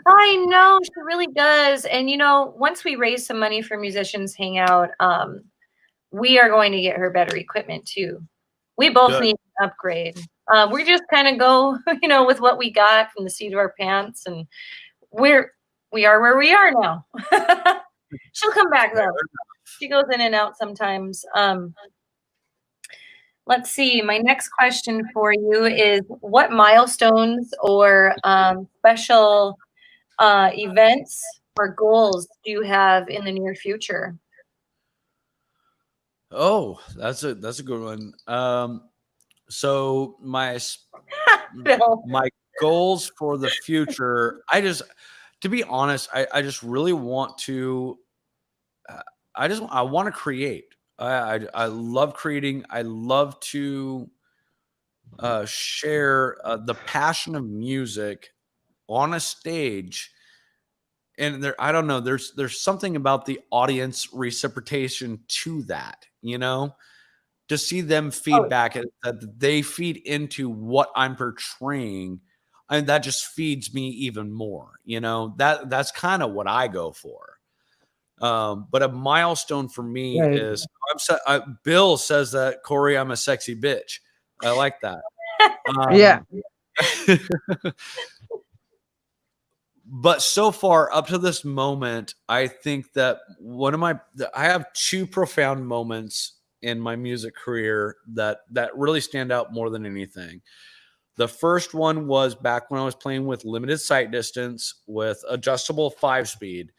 I know she really does. And once we raise some money for Musicians Hangout, we are going to get her better equipment too. We both Good. need an upgrade. We just kind of go, with what we got from the seat of our pants, and we are where we are now. She'll come back though. She goes in and out sometimes. Let's see. My next question for you is: what milestones or special events or goals do you have in the near future? Oh, that's a good one. So Bill. my goals for the future, to be honest, I just really want to I want to create. I love creating. I love to share the passion of music on a stage. And I don't know, there's something about the audience reciprocation to that, to see them feedback that they feed into what I'm portraying, and that just feeds me even more. That's kind of what I go for. But a milestone for me Right. is Bill says that, Corey, I'm a sexy bitch. I like that. Yeah. But so far up to this moment, I think that I have two profound moments in my music career that really stand out more than anything. The first one was back when I was playing with limited sight distance with adjustable 5-speed.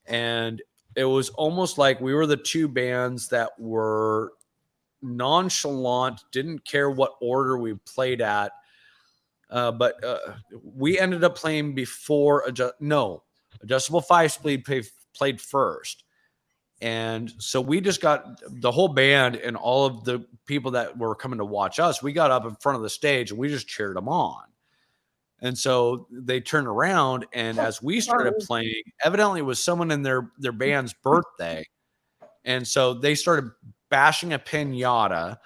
And it was almost like we were the two bands that were nonchalant, didn't care what order we played at. But we ended up playing before adjustable 5-speed played first. And so we just got the whole band and all of the people that were coming to watch us. We got up in front of the stage and we just cheered them on. And so they turned around, and as we started playing, evidently it was someone in their band's birthday. And so they started bashing a pinata,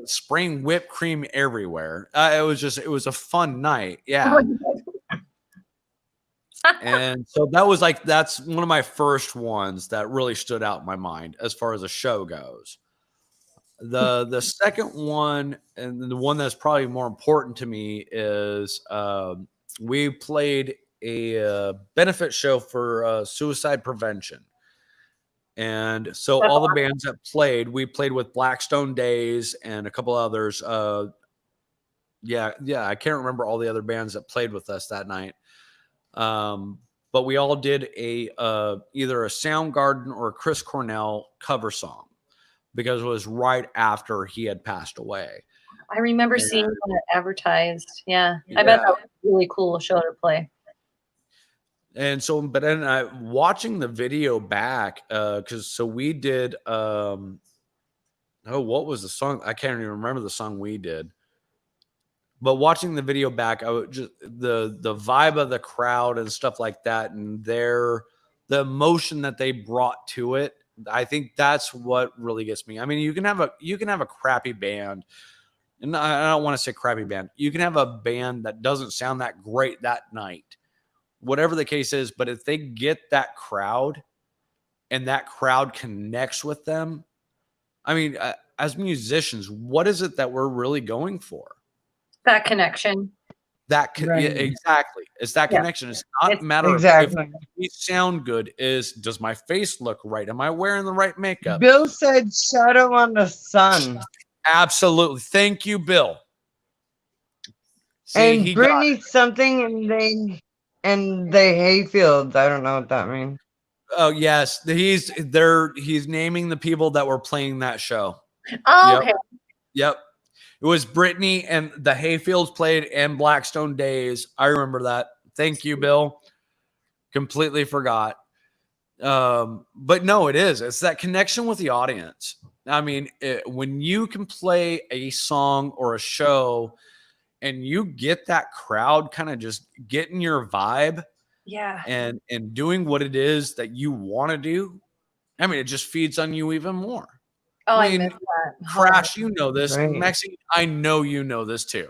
spraying whipped cream everywhere. It was a fun night. Yeah. And so that's one of my first ones that really stood out in my mind as far as a show goes. The second one, and the one that's probably more important to me, is we played a benefit show for suicide prevention. And so all the bands that we played with Blackstone Days and a couple others. Yeah, I can't remember all the other bands that played with us that night. but we all did a either a Soundgarden or a Chris Cornell cover song because it was right after he had passed away. I remember seeing that advertised. Yeah. I bet that was a really cool show to play. And so, but then watching the video back, so we did, what was the song? I can't even remember the song we did. But watching the video back, I would just the vibe of the crowd and stuff like that, and the emotion that they brought to it. I think that's what really gets me. I mean, you can have a crappy band, and I don't want to say crappy band. You can have a band that doesn't sound that great that night. Whatever the case is, but if they get that crowd and that crowd connects with them, I mean, as musicians, what is it that we're really going for? That connection. Yeah, exactly. It's that connection. It's not a matter of if we sound good. Does my face look right? Am I wearing the right makeup? Bill said shadow on the sun. Absolutely. Thank you, Bill. See, and Brittany something and they hayfields. I don't know what that means. Oh yes, he's naming the people that were playing that show. Oh, okay. Yep. It was Brittany and the Hayfields played and Blackstone Days. I remember that. Thank you, Bill. Completely forgot. But no, it is. It's that connection with the audience. I mean, when you can play a song or a show and you get that crowd kind of just getting your vibe, and doing what it is that you want to do, I mean, it just feeds on you even more. Oh, I miss that. Crash, you know this. Right. Maxine, I know you know this too.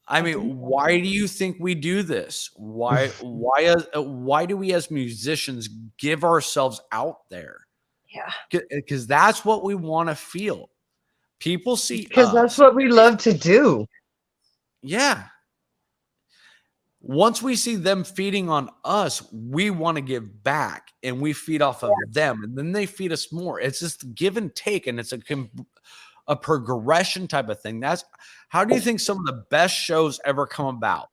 I mean, why do you think we do this? Why do we as musicians give ourselves out there? Yeah. Because that's what we want to feel. People see us. Because that's what we love to do. Yeah. Once we see them feeding on us, we want to give back and we feed off of them, and then they feed us more. It's just give and take, and it's a progression type of thing. That's how do you think some of the best shows ever come about?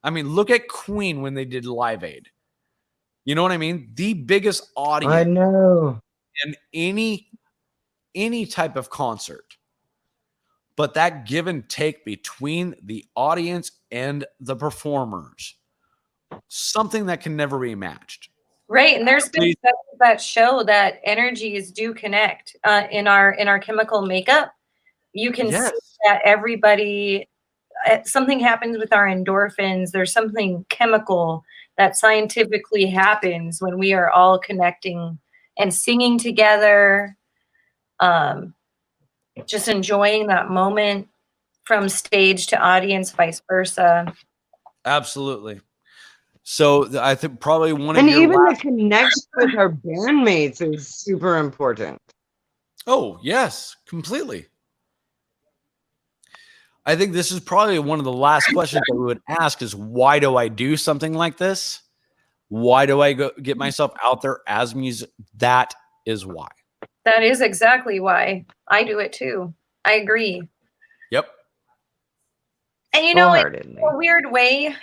I mean, look at Queen when they did Live Aid. You know what I mean? The biggest audience I know in any type of concert. But that give and take between the audience and the performers, something that can never be matched. Right, and there's been that show that energies do connect in our chemical makeup. You can see that everybody, something happens with our endorphins. There's something chemical that scientifically happens when we are all connecting and singing together. Just enjoying that moment from stage to audience, vice versa. Absolutely. So I think probably one of and even the connection with our bandmates is super important. Oh, yes, completely. I think this is probably one of the last questions that we would ask is, why do I do something like this? Why do I get myself out there as music? That is why. That is exactly why I do it too. I agree. Yep. And you know, in a weird way,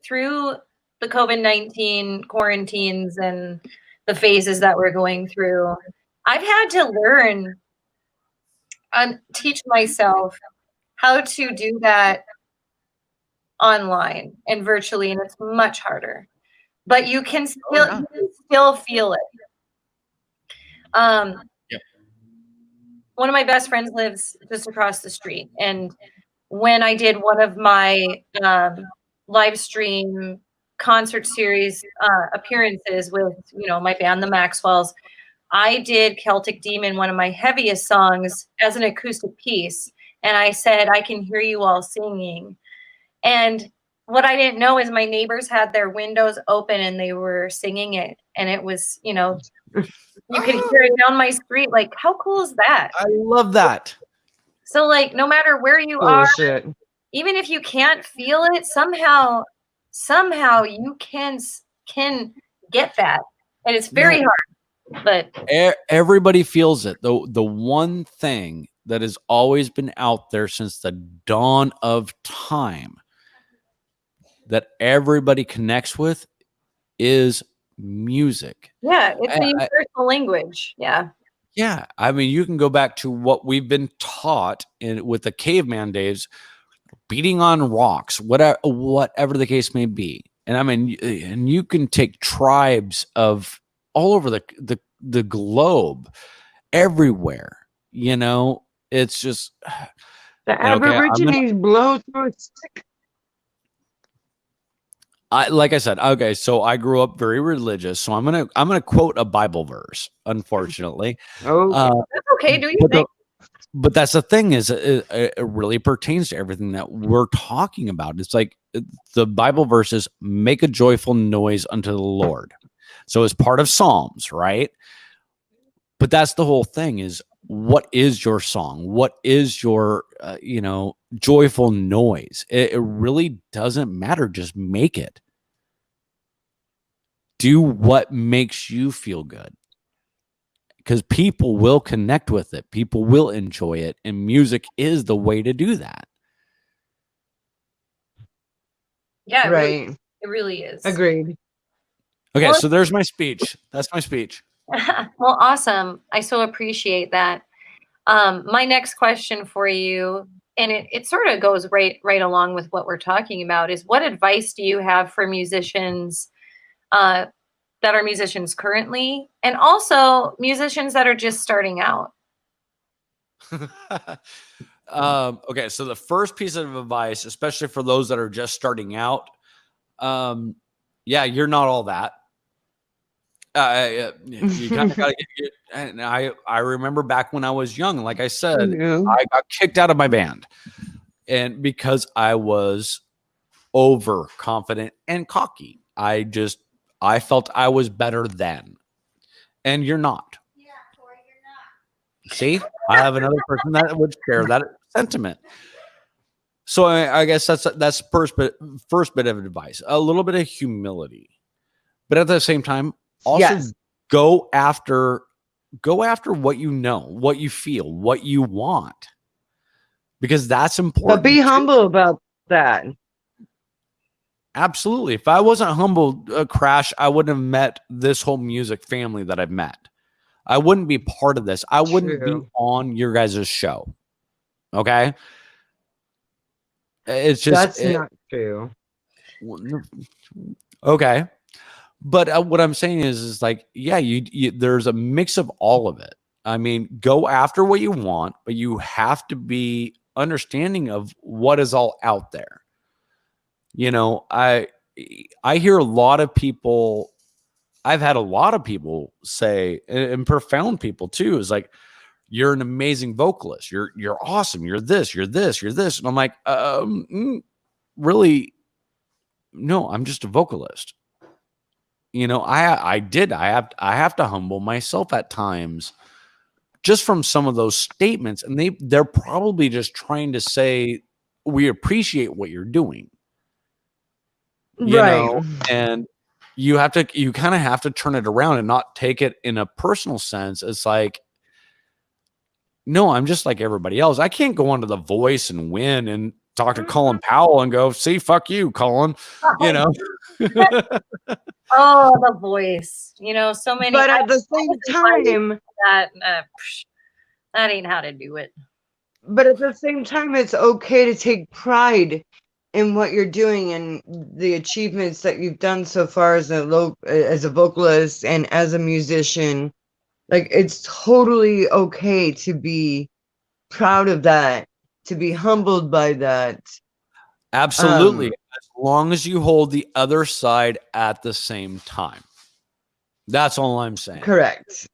through the COVID-19 quarantines and the phases that we're going through, I've had to learn and teach myself how to do that online and virtually, and it's much harder. But you can still feel it. One of my best friends lives just across the street, and when I did one of my live stream concert series appearances with my band, the Maxwells, I did Celtic Demon, one of my heaviest songs, as an acoustic piece, and I said, I can hear you all singing. And what I didn't know is my neighbors had their windows open and they were singing it, and it was, you could hear it down my street. Like, how cool is that? I love that. So, like, no matter where you are, even if you can't feel it, somehow you can get that, and it's very hard. But everybody feels it. The one thing that has always been out there since the dawn of time that everybody connects with is music. Yeah, it's a universal language. Yeah. Yeah, I mean, you can go back to what we've been taught with the caveman days, beating on rocks, whatever the case may be. And I mean, and you can take tribes of all over the globe, everywhere. You know, it's just The Aborigines blow through a stick. Like I said, okay, so I grew up very religious, so I'm gonna quote a Bible verse. Unfortunately, that's okay. Do you think? But that's the thing is, it really pertains to everything that we're talking about. It's like the Bible verses make a joyful noise unto the Lord. So it's part of Psalms, right? But that's the whole thing is, what is your song? What is your, joyful noise? It really doesn't matter. Just make it. Do what makes you feel good. Because people will connect with it. People will enjoy it. And music is the way to do that. Yeah, right. It really is. Agreed. Okay, so there's my speech. That's my speech. Well, awesome. I so appreciate that. My next question for you, and it sort of goes right along with what we're talking about, is what advice do you have for musicians that are musicians currently, and also musicians that are just starting out? Okay, so the first piece of advice, especially for those that are just starting out, yeah, you're not all that. You kind of gotta get. And I remember back when I was young, like I said, I got kicked out of my band, and because I was overconfident and cocky, I felt I was better than, and you're not. Yeah, Corey, you're not. See, I have another person that would share that sentiment. So I guess that's first bit of advice. A little bit of humility, but at the same time, also go after what you know, what you feel, what you want, because that's important. But be humble about that. Absolutely. If I wasn't humble, Crash, I wouldn't have met this whole music family that I've met. I wouldn't be part of this. I wouldn't be on your guys' show. Okay. It's just not true. Okay. But what I'm saying is like, yeah, there's a mix of all of it. I mean, go after what you want, but you have to be understanding of what is all out there. You know, I hear a lot of people. I've had a lot of people say, and profound people too, is like, you're an amazing vocalist. You're awesome. You're this. And I'm like, really, no, I'm just a vocalist. You know, I have to humble myself at times just from some of those statements. And they're probably just trying to say, we appreciate what you're doing. You know, and you kind of have to turn it around and not take it in a personal sense. It's like, no, I'm just like everybody else. I can't go onto The Voice and win and talk to Colin Powell and go, see, fuck you, Colin. You know. Oh, The Voice. You know, so many. But at the same time, that ain't how to do it. But at the same time, it's okay to take pride in what you're doing and the achievements that you've done so far as a vocalist and as a musician. Like, it's totally okay to be proud of that, to be humbled by that. Absolutely. As long as you hold the other side at the same time. That's all I'm saying. Correct.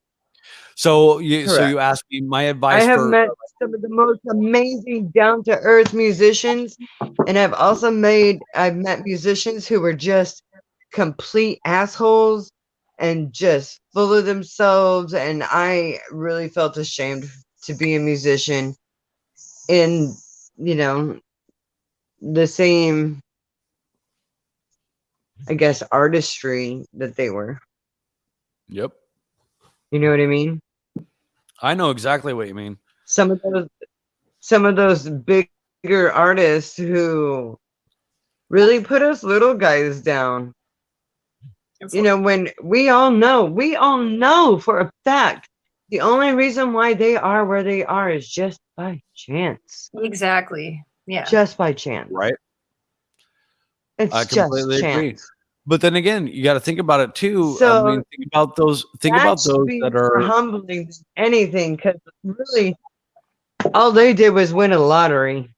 So you asked me my advice. I have met some of the most amazing down-to-earth musicians, and I've met musicians who were just complete assholes and just full of themselves, and I really felt ashamed to be a musician in, the same, I guess, artistry that they were. Yep. You know what I mean? I know exactly what you mean. Some of those bigger artists who really put us little guys down. You know, when we all know for a fact the only reason why they are where they are is just by chance. Exactly. Yeah. Just by chance. Right. It's I completely just agree. chance. But then again, you got to think about it too. I So mean, think about those. Think that about should those be that more are. humbling than anything, because really all they did was win a lottery.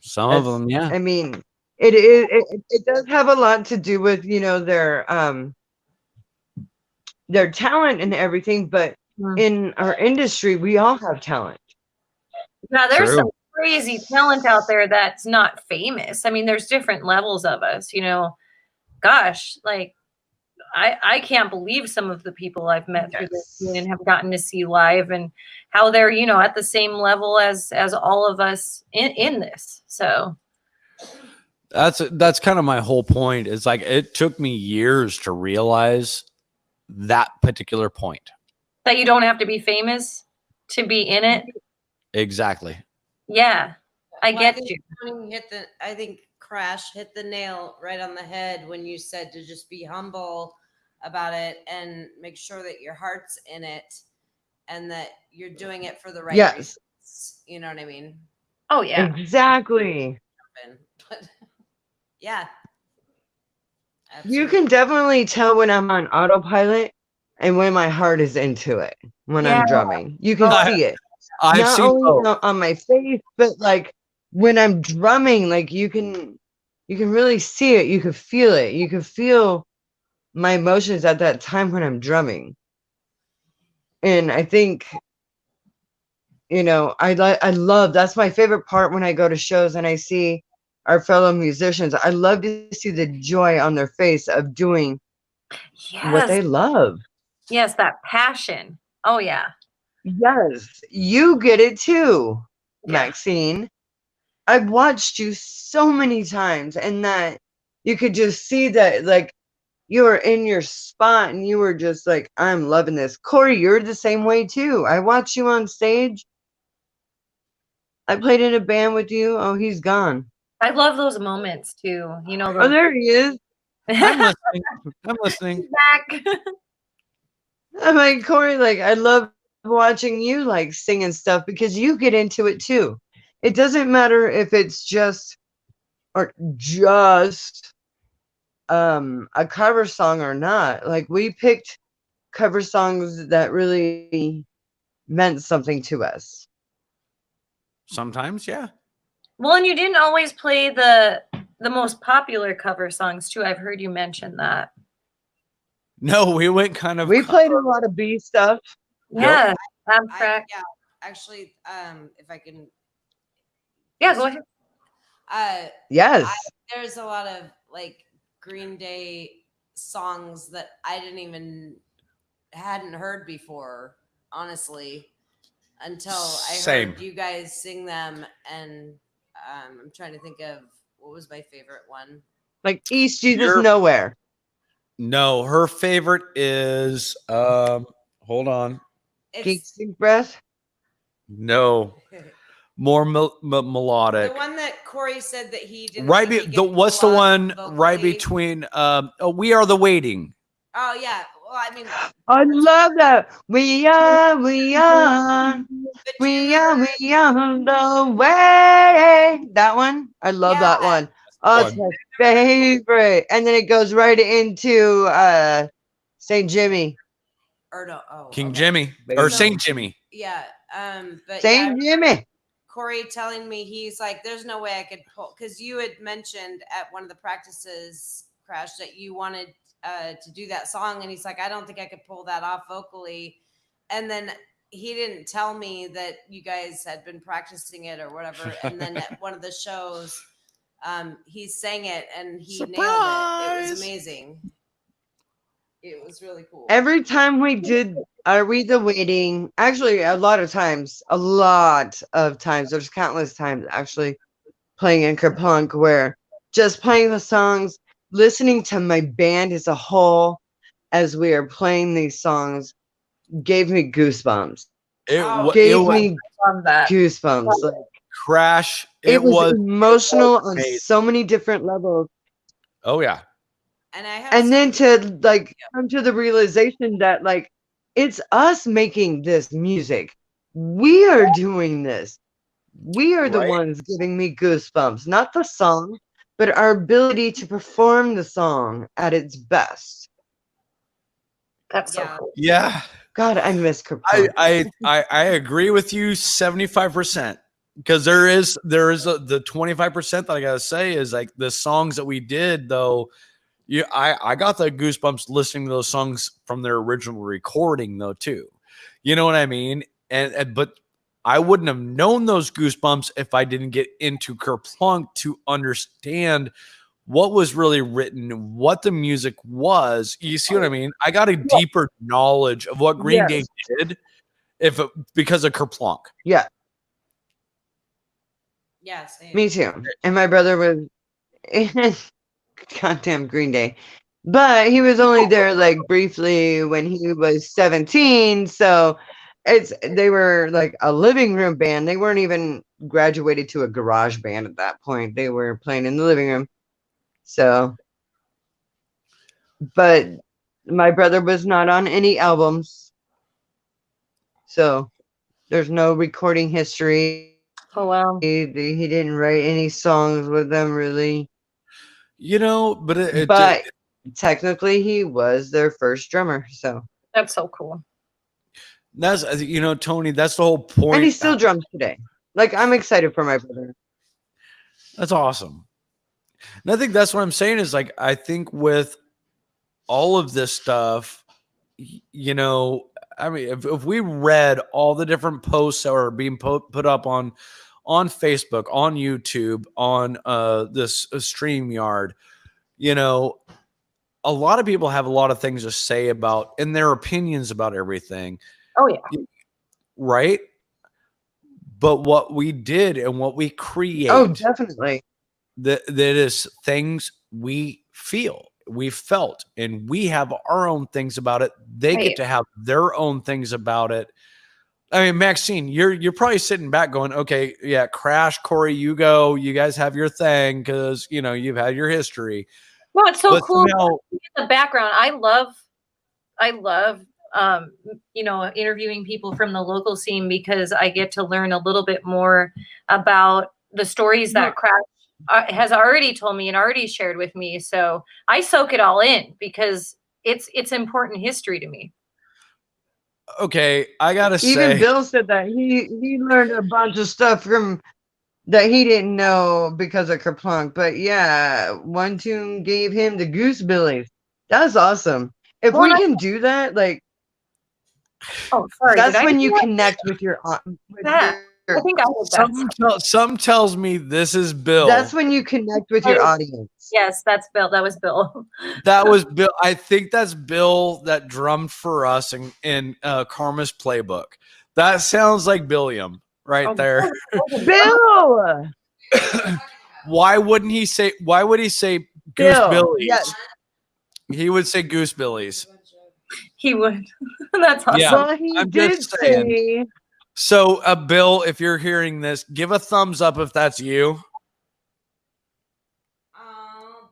Some of them, yeah. I mean, it does have a lot to do with, you know, their talent and everything, but in our industry, we all have talent. Now, there's True. some crazy talent out there that's not famous. I mean, there's different levels of us, you know. Gosh, like I can't believe some of the people I've met through this scene and have gotten to see live, and how they're, you know, at the same level as all of us in this. So That's kind of my whole point. Is like it took me years to realize that particular point. that you don't have to be famous to be in it. Exactly. Yeah, I Well, get think you. Tony I think Crash hit the nail right on the head when you said to just be humble about it and make sure that your heart's in it and that you're doing it for the right Yes. reasons. You know what I mean? Oh yeah. Exactly. But yeah. You Absolutely. can definitely tell when I'm on autopilot and when my heart is into it when Yeah. I'm drumming. You can Oh, see it. I've Not seen only both. on my face, but like when I'm drumming, like you can really see it. You can feel it. You can feel my emotions at that time when I'm drumming. And I think, you know, I love, that's my favorite part when I go to shows and I see our fellow musicians. I love to see the joy on their face of doing what yes. they love. Yes, that passion. Oh yeah. Yes, you get it too, Yeah. Maxine. I've watched you so many times, and that you could just see that, like, you were in your spot and you were just like, I'm loving this. Corey, you're the same way too. I watch you on stage. I played in a band with you. Oh, he's gone. I love those moments too. You know, Oh, those there he is. I'm listening. I'm listening. back. I'm like, Corey, like, I love watching you like sing and stuff because you get into it too. It doesn't matter if it's just a cover song or not. Like, we picked cover songs that really meant something to us. Sometimes, yeah. Well, and you didn't always play the most popular cover songs too. I've heard you mention that. No, we went kind of. We played a lot of B stuff. Yeah, abstract. Yeah, actually, if I can. Yeah, go ahead. Yes. There's a lot of like Green Day songs that I hadn't heard before, honestly, until I Same. heard you guys sing them, and I'm trying to think of what was my favorite one. Like East Jesus You're- Nowhere. No, her favorite is hold on. Geek It's Sink Breath. No. More melodic. the one that Corey said that he didn't. Right think he the could what's the pull off one right vocally. between We Are the Waiting. Oh yeah. Well, I mean, I love that. We are but the way. That one. I love that Yeah. one. Oh, it's my favorite. And then it goes right into St. Jimmy. Or no, oh, King okay. Jimmy or So- Saint Jimmy. Yeah. But St. Jimmy. Corey telling me he's like, there's no way I could pull, because you had mentioned at one of the practices, Crash, that you wanted to do that song, and he's like, I don't think I could pull that off vocally. And then he didn't tell me that you guys had been practicing it or whatever. And then at one of the shows, he sang it and he nailed it. It Surprise! was amazing. It was really cool. Every time we did Are We the Waiting, actually a lot of times, there's countless times actually playing in Kerplunk where just playing the songs, listening to my band as a whole as we are playing these songs gave me goosebumps. Gave me Love that. goosebumps. Like, Crash. it was emotional on amazing. so many different levels. Oh yeah. And I have And then some, to like come to the realization that like it's us making this music. We are doing this. We are the Right. ones giving me goosebumps, not the song, but our ability to perform the song at its best. That's so yeah. cool. Yeah. God, I miss Kerplunk. I agree with you 75%, because there is the 25% that I gotta say is like the songs that we did though. I got the goosebumps listening to those songs from their original recording though too. You know what I mean? And but I wouldn't have known those goosebumps if I didn't get into Kerplunk to understand what was really written, what the music was. You see what I mean? I got a deeper knowledge of what Green Day Yes. did because of Kerplunk. Yeah, Yeah, same. me too. And my brother was in goddamn Green Day. But he was only there like briefly when he was 17. So they were like a living room band. They weren't even graduated to a garage band at that point. They were playing in the living room. So, but my brother was not on any albums. So there's no recording history. Oh wow. He didn't write any songs with them really. You know, but But technically he was their first drummer. So That's so cool. that's Tony, that's the whole point. and he still drums today. Like I'm excited for my brother. That's awesome. And I think that's what I'm saying is like I think with all of this stuff, I mean, if we read all the different posts that are being put up on Facebook, on YouTube, on this StreamYard, a lot of people have a lot of things to say about and their opinions about everything. Oh yeah. Right? But what we did and what we create, Oh, definitely. that is things we feel, we felt, and we have our own things about it. They Right. get to have their own things about it. I mean, Maxine, you're probably sitting back going, okay, yeah, Crash, Corey, you go, you guys have your thing because you've had your history. No, it's so But cool. somehow- The background. I love interviewing people from the local scene because I get to learn a little bit more about the stories that Crash has already told me and already shared with me. So I soak it all in because it's important history to me. Okay, I gotta Even say, Bill said that he learned a bunch of stuff from that he didn't know because of Kerplunk. But yeah, one tune gave him the Goosebillies. That's awesome. If Well, we and can do that, like Oh, sorry. that's did I when do you that? connect with your Yeah, I think I did that. something tells me this is Bill. that's when you connect with your audience. Yes, that's Bill. That was Bill. That was Bill. I think that's Bill that drummed for us in Karma's Playbook. That sounds like Billiam right there. Bill! Why would he say Bill, Goosebillies? yes. He would say Goosebillies. He would. That's awesome. Yeah. Well, he I'm did just saying. say So, Bill, if you're hearing this, give a thumbs up if that's you.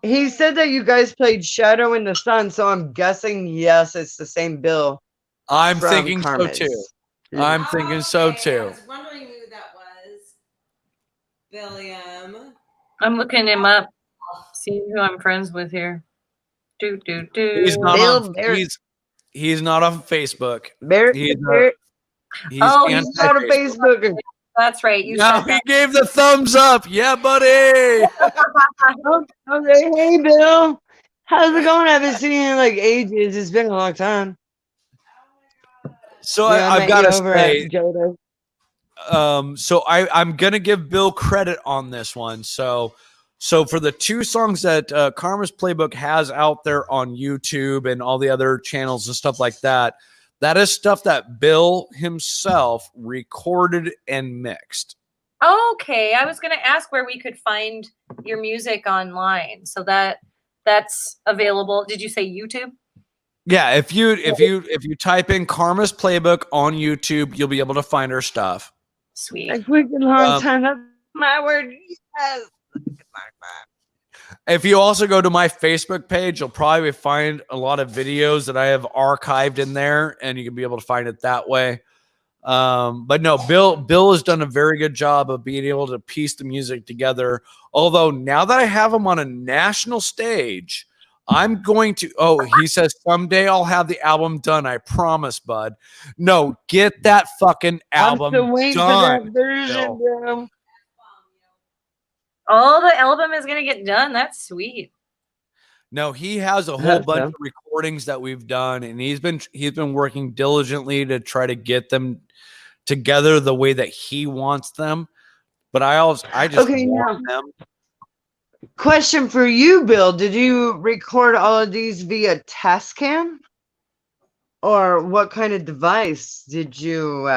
he said that you guys played Shadow in the Sun, so I'm guessing yes, it's the same Bill. I'm from thinking Karmas. so too. I'm thinking so I too. was wondering who that was. Billiam. I'm looking him up, seeing who I'm friends with here. He's not Bill on. Barrett. He's not on Facebook. Barrett, He's Barrett, He's Oh, he's not a anti-Facebook. Facebooker. That's right. You No, said he that. gave the thumbs up. Yeah, buddy. Okay, hey Bill, how's it going? I haven't seen you in like ages. It's been a long time. So Yeah, I I've met got you to over say, at Jodo. so I'm gonna give Bill credit on this one. So for the two songs that Karma's Playbook has out there on YouTube and all the other channels and stuff like that, that is stuff that Bill himself recorded and mixed. Okay, I was going to ask where we could find your music online. So that's available. Did you say YouTube? Yeah, if you type in Karma's Playbook on YouTube, you'll be able to find her stuff. Sweet. A quick and long time. That's my word. Yes. If you also go to my Facebook page, you'll probably find a lot of videos that I have archived in there, and you can be able to find it that way. But no, Bill has done a very good job of being able to piece the music together. Although now that I have him on a national stage, I'm going to. Oh, he says someday I'll have the album done. I promise, bud. No, get that fucking album I'm still waiting done. for that version, bro. Oh, the album is gonna get done. That's sweet. No, he has a I whole hope bunch so. of recordings that we've done, and he's been working diligently to try to get them together the way that he wants them. But I just Okay, want now them. question for you, Bill. Did you record all of these via Tascam? Or what kind of device did you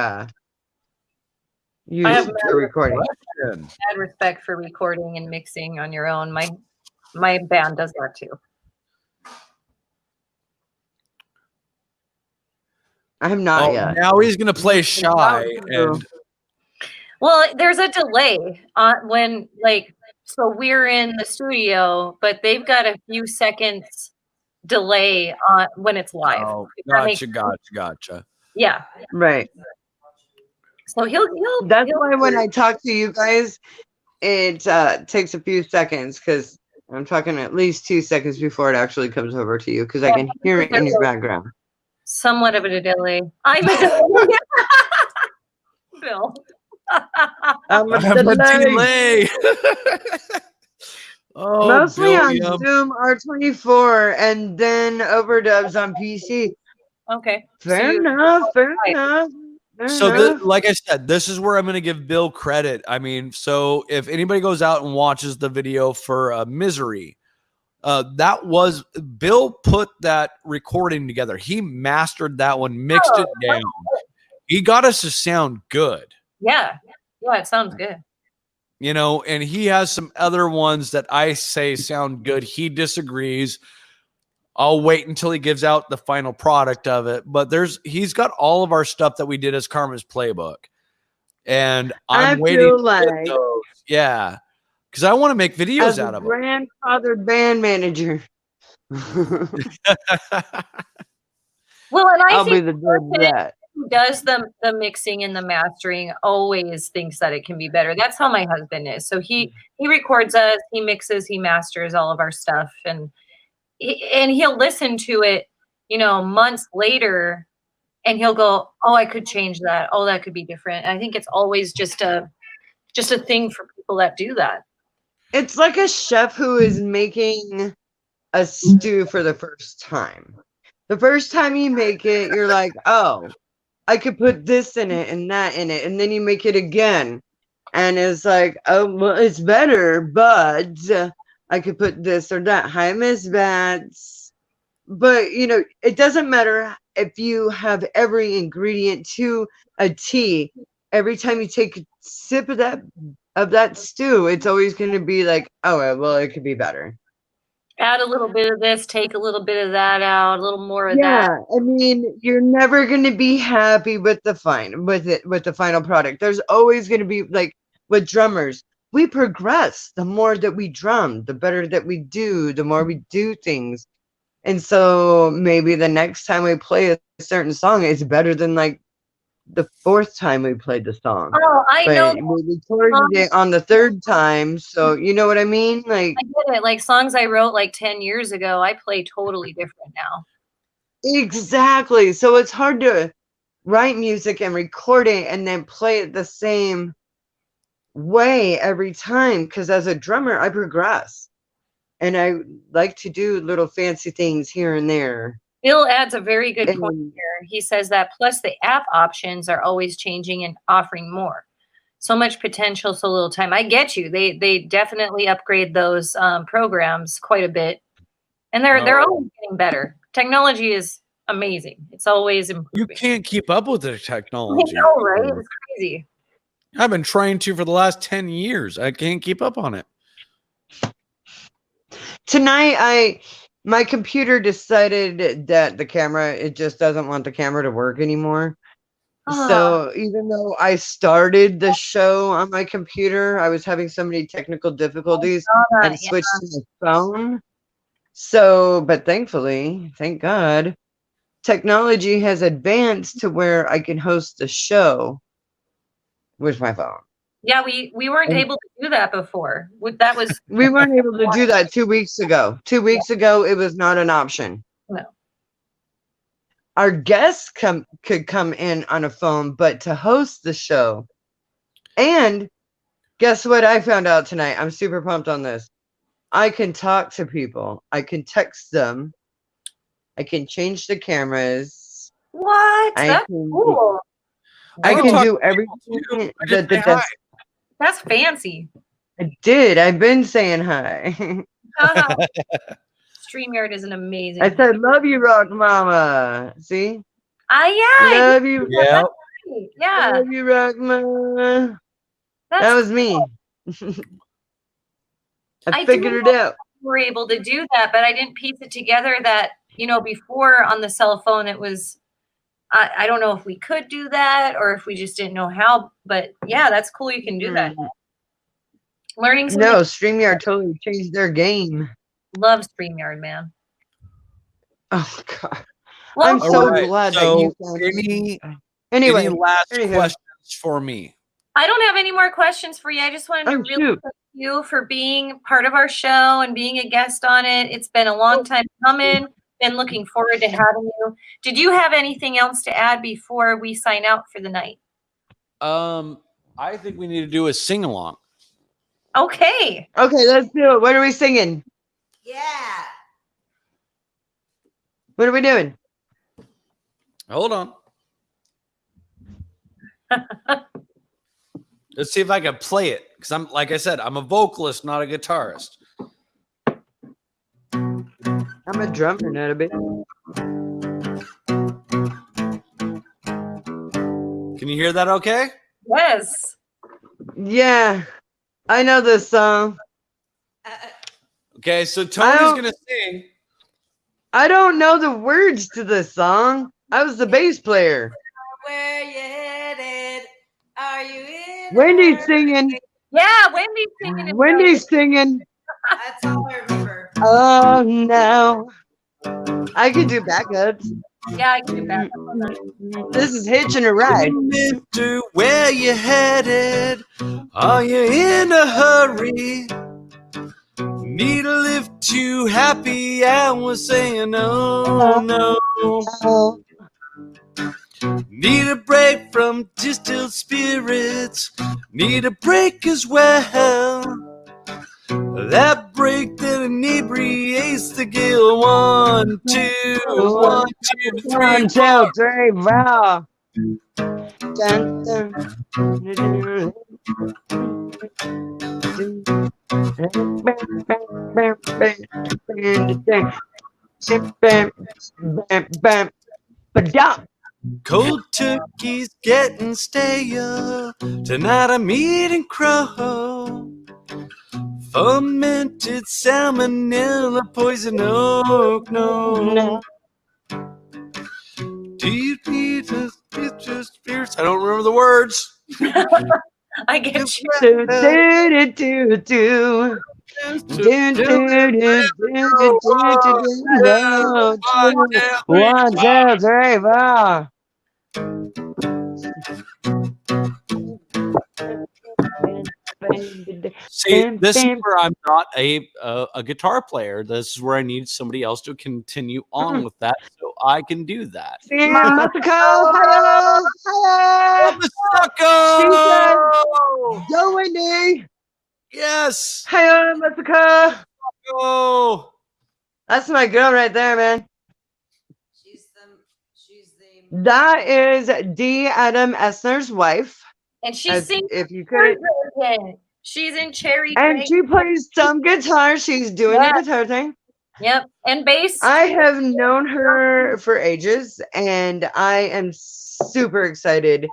use have for recording? mad respect for recording and mixing on your own. My band does that too. I have not yet. Now he's gonna play Shy, and Well, there's a delay when so we're in the studio, but they've got a few seconds delay on when it's live. oh, If that makes gotcha. Yeah. Right. So he'll That's why when I talk to you guys, it takes a few seconds because I'm talking at least 2 seconds before it actually comes over to you because I can hear it in your background. somewhat of a delay. I'm a delay. Bill. I'm a I'm a delay. delay. Oh, Mostly on Billiam. Zoom R24 and then overdubs on PC. Okay. Fair So enough. Fair enough. Like I said, this is where I'm going to give Bill credit. I mean, so if anybody goes out and watches the video for Misery, that was Bill put that recording together. He mastered that one, mixed it down. He got us to sound good. Yeah, it sounds good. You know, and he has some other ones that I say sound good. He disagrees. I'll wait until he gives out the final product of it. But he's got all of our stuff that we did as Karma's Playbook. And I'm waiting feel to like get those. Yeah. Because I want to make videos as out a of them. grandfather band manager. Well, and I I'll think be the judge of that. who does the mixing and the mastering always thinks that it can be better. That's how my husband is. So he records us, he mixes, he masters all of our stuff, and he'll listen to it, months later, and he'll go, "Oh, I could change that. Oh, that could be different." And I think it's always just a thing for people that do that. It's like a chef who is making a stew for the first time. The first time you make it, you're like, oh, I could put this in it and that in it. And then you make it again. And it's like, oh, well, it's better, but I could put this or that. Hi, Miss Bats. But, it doesn't matter if you have every ingredient to a T. Every time you take a sip of that stew, it's always going to be like, oh, well, it could be better. Add a little bit of this, take a little bit of that out, a little more of that. Yeah, I mean, you're never going to be happy with the final product. There's always going to be, like with drummers, we progress. The more that we drum, the better that we do, the more we do things. And so maybe the next time we play a certain song, it's better than like the fourth time we played the song. Oh, I know. We recorded it on the third time, so you know what I mean? Like, I get it. Like songs I wrote like 10 years ago, I play totally different now. Exactly. So it's hard to write music and record it and then play it the same way every time, because as a drummer, I progress. And I like to do little fancy things here and there. Bill adds a very good point here. He says that plus the app options are always changing and offering more. So much potential, so little time. I get you. They definitely upgrade those programs quite a bit, and they're always getting better. Technology is amazing. It's always improving. You can't keep up with the technology. I know, right? It's crazy. I've been trying to for the last 10 years. I can't keep up on it. Tonight, my computer decided that it just doesn't want the camera to work anymore. So even though I started the show on my computer, I was having so many technical difficulties and switched to my phone. So, but thankfully, thank God, technology has advanced to where I can host a show with my phone. Yeah, we weren't able to do that before. That was We weren't able to do that 2 weeks ago. 2 weeks ago, it was not an option. no. Our guests could come in on a phone, but to host the show. And guess what I found out tonight? I'm super pumped on this. I can talk to people. I can text them. I can change the cameras. What? That's cool. I can can talk do to everything. I just say hi. That's fancy. I did. I've been saying hi. StreamYard is an amazing. I said, love you, Rock Mama. See? Yeah. Love you. Yeah. Yeah. Love you, Rock Mama. That was me. I figured it out. We were able to do that, but I didn't piece it together that, before on the cell phone, it was, I don't know if we could do that or if we just didn't know how, but yeah, that's cool. You can do that. Learning something. No, StreamYard totally changed their game. Love StreamYard, man. Oh, God. Well, I'm so right, glad so that you found any last questions for me? I don't have any more questions for you. I just wanted to really thank you for being part of our show and being a guest on it. It's been a long time coming. Been looking forward to having you. Did you have anything else to add before we sign out for the night? I think we need to do a sing along. Okay. Okay, let's do it. What are we singing? Yeah. What are we doing? Hold on. Let's see if I can play it. Because like I said, I'm a vocalist, not a guitarist. I'm a drummer, not a bit. Can you hear that okay? Yes. Yeah, I know this song. Okay, so Tony's going to sing. I don't know the words to this song. I was the bass player. Where you headed? Are you in? Wendy's singing. Yeah, Wendy's singing. Wendy's singing. That's all I remember. Oh, no. I could do backups. Yeah, I can do backups. This is hitching a ride. Mister, where you headed? Are you in a hurry? Need a lift to happy hours saying no, no. Need a break from distilled spirits. Need a break as well. That break that inebriates the gill. 1, 2, 1, 2, 3, 1, 2, 3, 4. Dun, dun. Cold turkey's getting stale. Tonight I'm eating crow. Fermented salmonella poison oak. No. Do you need a picture spirits? I don't remember the words. I get you. Do, do, do, do. Do, do, do, do, do, do, do. 1, 2, 3, 4. See, this is where I'm not a guitar player. This is where I need somebody else to continue on with that, so I can do that. Go, Wendy. Yes. Hiya, Masaka. Go. That's my girl right there, man. She's the. That is D. Adam Essner's wife. And she sings. If you could. She's in Cherry. And she plays some guitar. She's doing the guitar thing. Yep. And bass. I have known her for ages, and I am super excited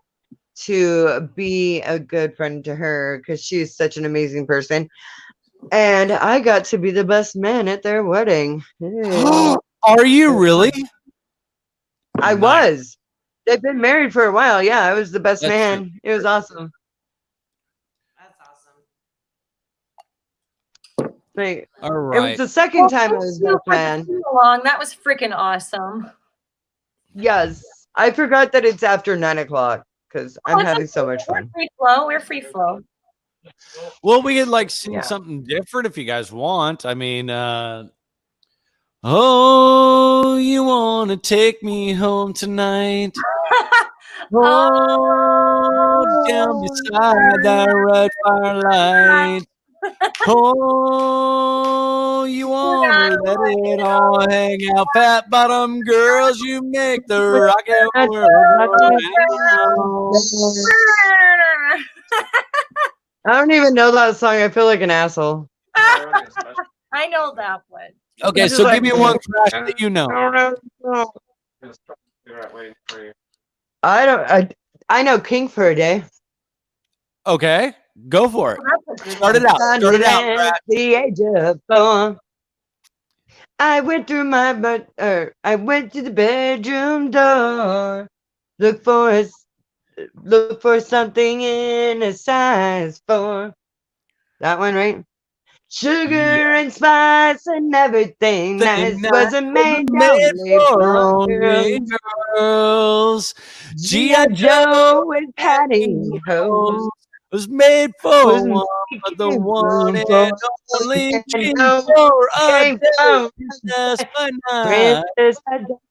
to be a good friend to her because she's such an amazing person. And I got to be the best man at their wedding. Are you really? I was. They've been married for a while. Yeah, I was the best That's man. It was awesome. That's awesome. Like, All it was right. the second time I was best man. Along. That was freaking awesome. Yes, I forgot that it's after 9 o'clock because I'm it's having so okay. much We're fun. free flow. We're free flow. Well, we could like sing Yeah. something different if you guys want. I mean, oh, you want to take me home tonight? Oh, down beside that red firelight. Oh, you want to let it all hang out, fat bottom girls. You make the rocket world go round. I don't even know that song. I feel like an asshole. I know that one. Okay, It's so just give me like- one crash that you know. I know King for a Day. Okay, go for it. That's a good Start one. it out. Start it out, At Brad. the age of 4, I went through I went to the bedroom door. Look for something in a size 4. That one, right? Sugar Yeah. and spice and everything nice wasn't made only for only girls. girls. G.I. Joe and Patty Ho was made was for one, but the one and only came for a came day, from just by night. Princess Adele.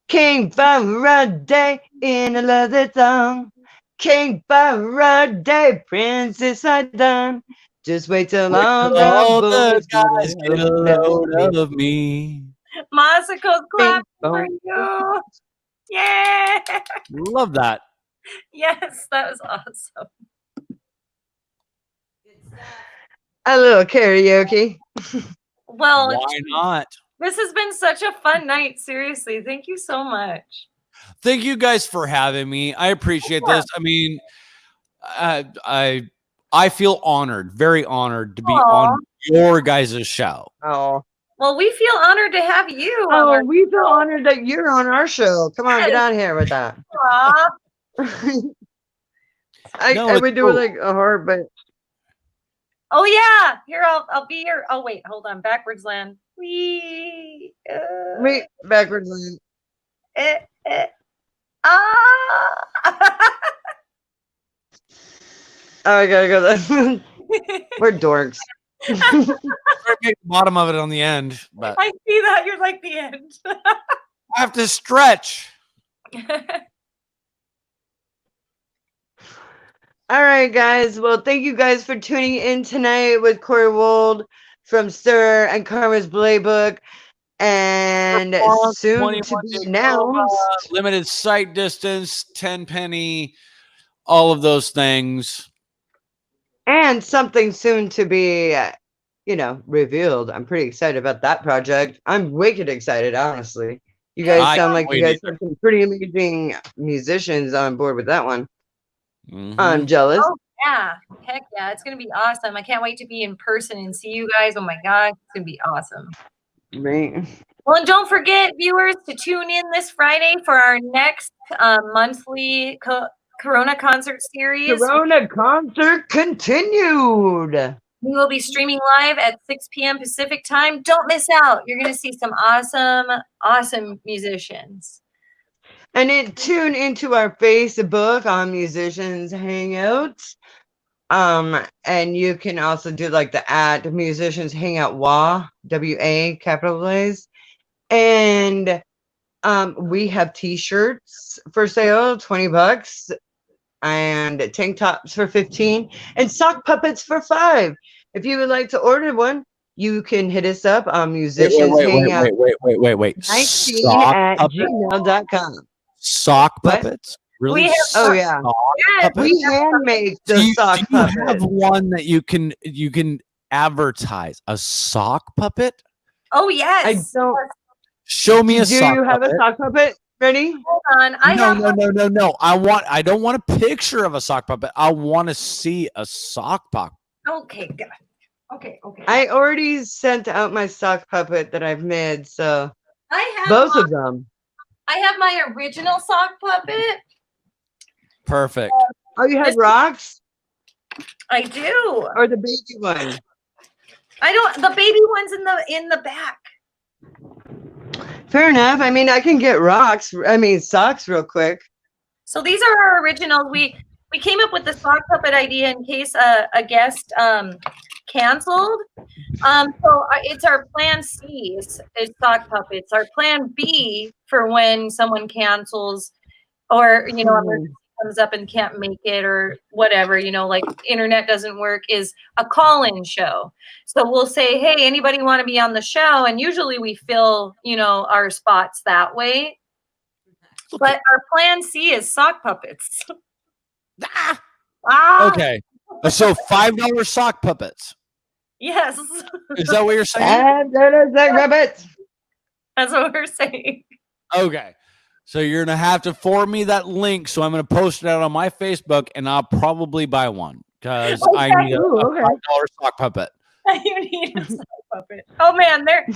Came for a day in a leather thong. Came for a day, Princess I done. Just wait till all the All the boys guys get a load of me. Masiko's clapping for Bing, you. Yeah. Love that. Yes, that was awesome. Good stuff. A little karaoke. Well, Why not? this has been such a fun night. Seriously, thank you so much. Thank you guys for having me. I appreciate this. I mean, I feel honored, very honored to be on your guys' show. Oh. Well, we feel honored to have you. on Oh, our we feel honored that you're on our show. Come on, get out of here with that. Aw. No, I it's would do cool. like a heart, but Oh yeah, here I'll be here. Oh wait, hold on, backwards land. wait, backwards. Line. Ah. Oh, I gotta go there. We're dorks. Try to make the bottom of it on the end, but I see that you're like the end. I have to stretch. All right, guys. Well, thank you guys for tuning in tonight with Corey Wold from Sir and Karma's Playbook, and soon 21 to be diploma, announced, limited sight distance, 10 penny, all of those things. and something soon to be, revealed. I'm pretty excited about that project. I'm wicked excited, honestly. You guys I sound can't like you wait guys either. have some pretty amazing musicians on board with that one. Mhm. I'm jealous. Oh yeah, heck yeah, it's gonna be awesome. I can't wait to be in person and see you guys. Oh my god, it's gonna be awesome. Right. Well, and don't forget, viewers, to tune in this Friday for our next monthly Corona concert series. Corona concert continued. We will be streaming live at 6 p.m. Pacific time. Don't miss out. You're going to see some awesome musicians. And tune into our Facebook on Musicians Hangouts. And you can also do like the at Musicians Hangout WA capitalized. And we have t-shirts for sale, $20, and tank tops for 15, and sock puppets for 5. If you would like to order one, you can hit us up on Musicians Hangout Wait. 19 Sock at puppets? gmail.com. Sock What? puppets? Really? We have- Oh yeah, Sock Yes, puppets? we hand make the Do you sock have puppet. one that you can advertise? A sock puppet? Oh I yes. don't. Show me a Do sock you have puppet. a sock puppet ready? Hold on. I have one. No. I don't want a picture of a sock puppet. I want to see a sock puppet. Okay, good. Okay. I already sent out my sock puppet that I've made, so I have both one. of them. I have my original sock puppet. Perfect. Oh, you have This- rocks I do. or the baby one? I don't. The baby one's in the back. Fair enough. I mean, I can get rocks. I mean, socks real quick. So these are our originals. We came up with the sock puppet idea in case a guest canceled. So it's our plan C is sock puppets. Our plan B for when someone cancels or emergency comes up and can't make it or whatever, like internet doesn't work, is a call-in show. So we'll say, hey, anybody want to be on the show? And usually we fill, our spots that way. But our plan C is sock puppets. Okay. So $5 sock puppets. Yes. Is that what you're saying? Rabbit. That's what we're saying. Okay. So you're going to have to forward me that link. So I'm going to post it out on my Facebook and I'll probably buy one because I need a $5 sock puppet. You need a sock puppet. Oh man, there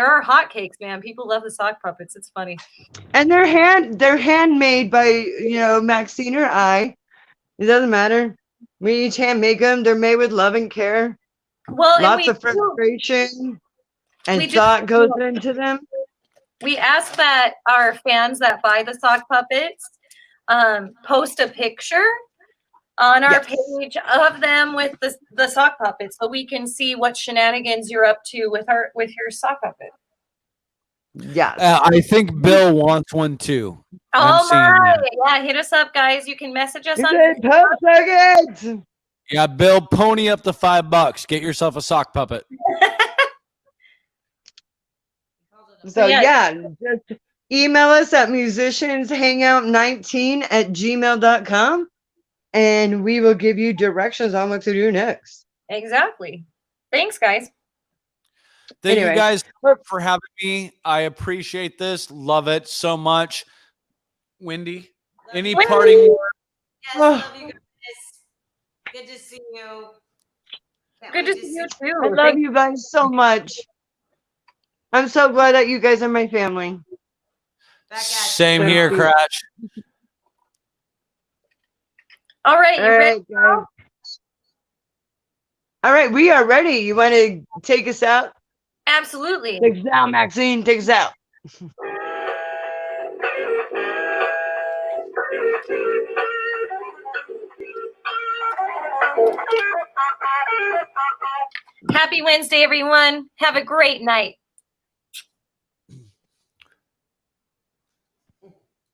are hotcakes, man. People love the sock puppets. It's funny. And they're handmade by Maxine or I. It doesn't matter. We each hand make them. They're made with love and care. Well, Lots of frustration and thought goes into them. We ask that our fans that buy the sock puppets post a picture on our page of them with the sock puppets, so we can see what shenanigans you're up to with your sock puppet. Yeah, I think Bill wants one too. Oh my! Yeah, hit us up, guys. You can message us on. Yeah, Bill, pony up the $5. Get yourself a sock puppet. So just email us at musicianshangout19@gmail.com and we will give you directions on what to do next. Exactly. Thanks, guys. Thank you guys for having me. I appreciate this. Love it so much. Wendy, any parting words? Yes, love you guys. Good to see you. Good to see you too. I love you guys so much. I'm so glad that you guys are my family. Same here, Cratch. All right, you ready? Guys. All right, we are ready. You want to take us out? Absolutely. Take us out, Maxine. Take us out. Happy Wednesday, everyone. Have a great night.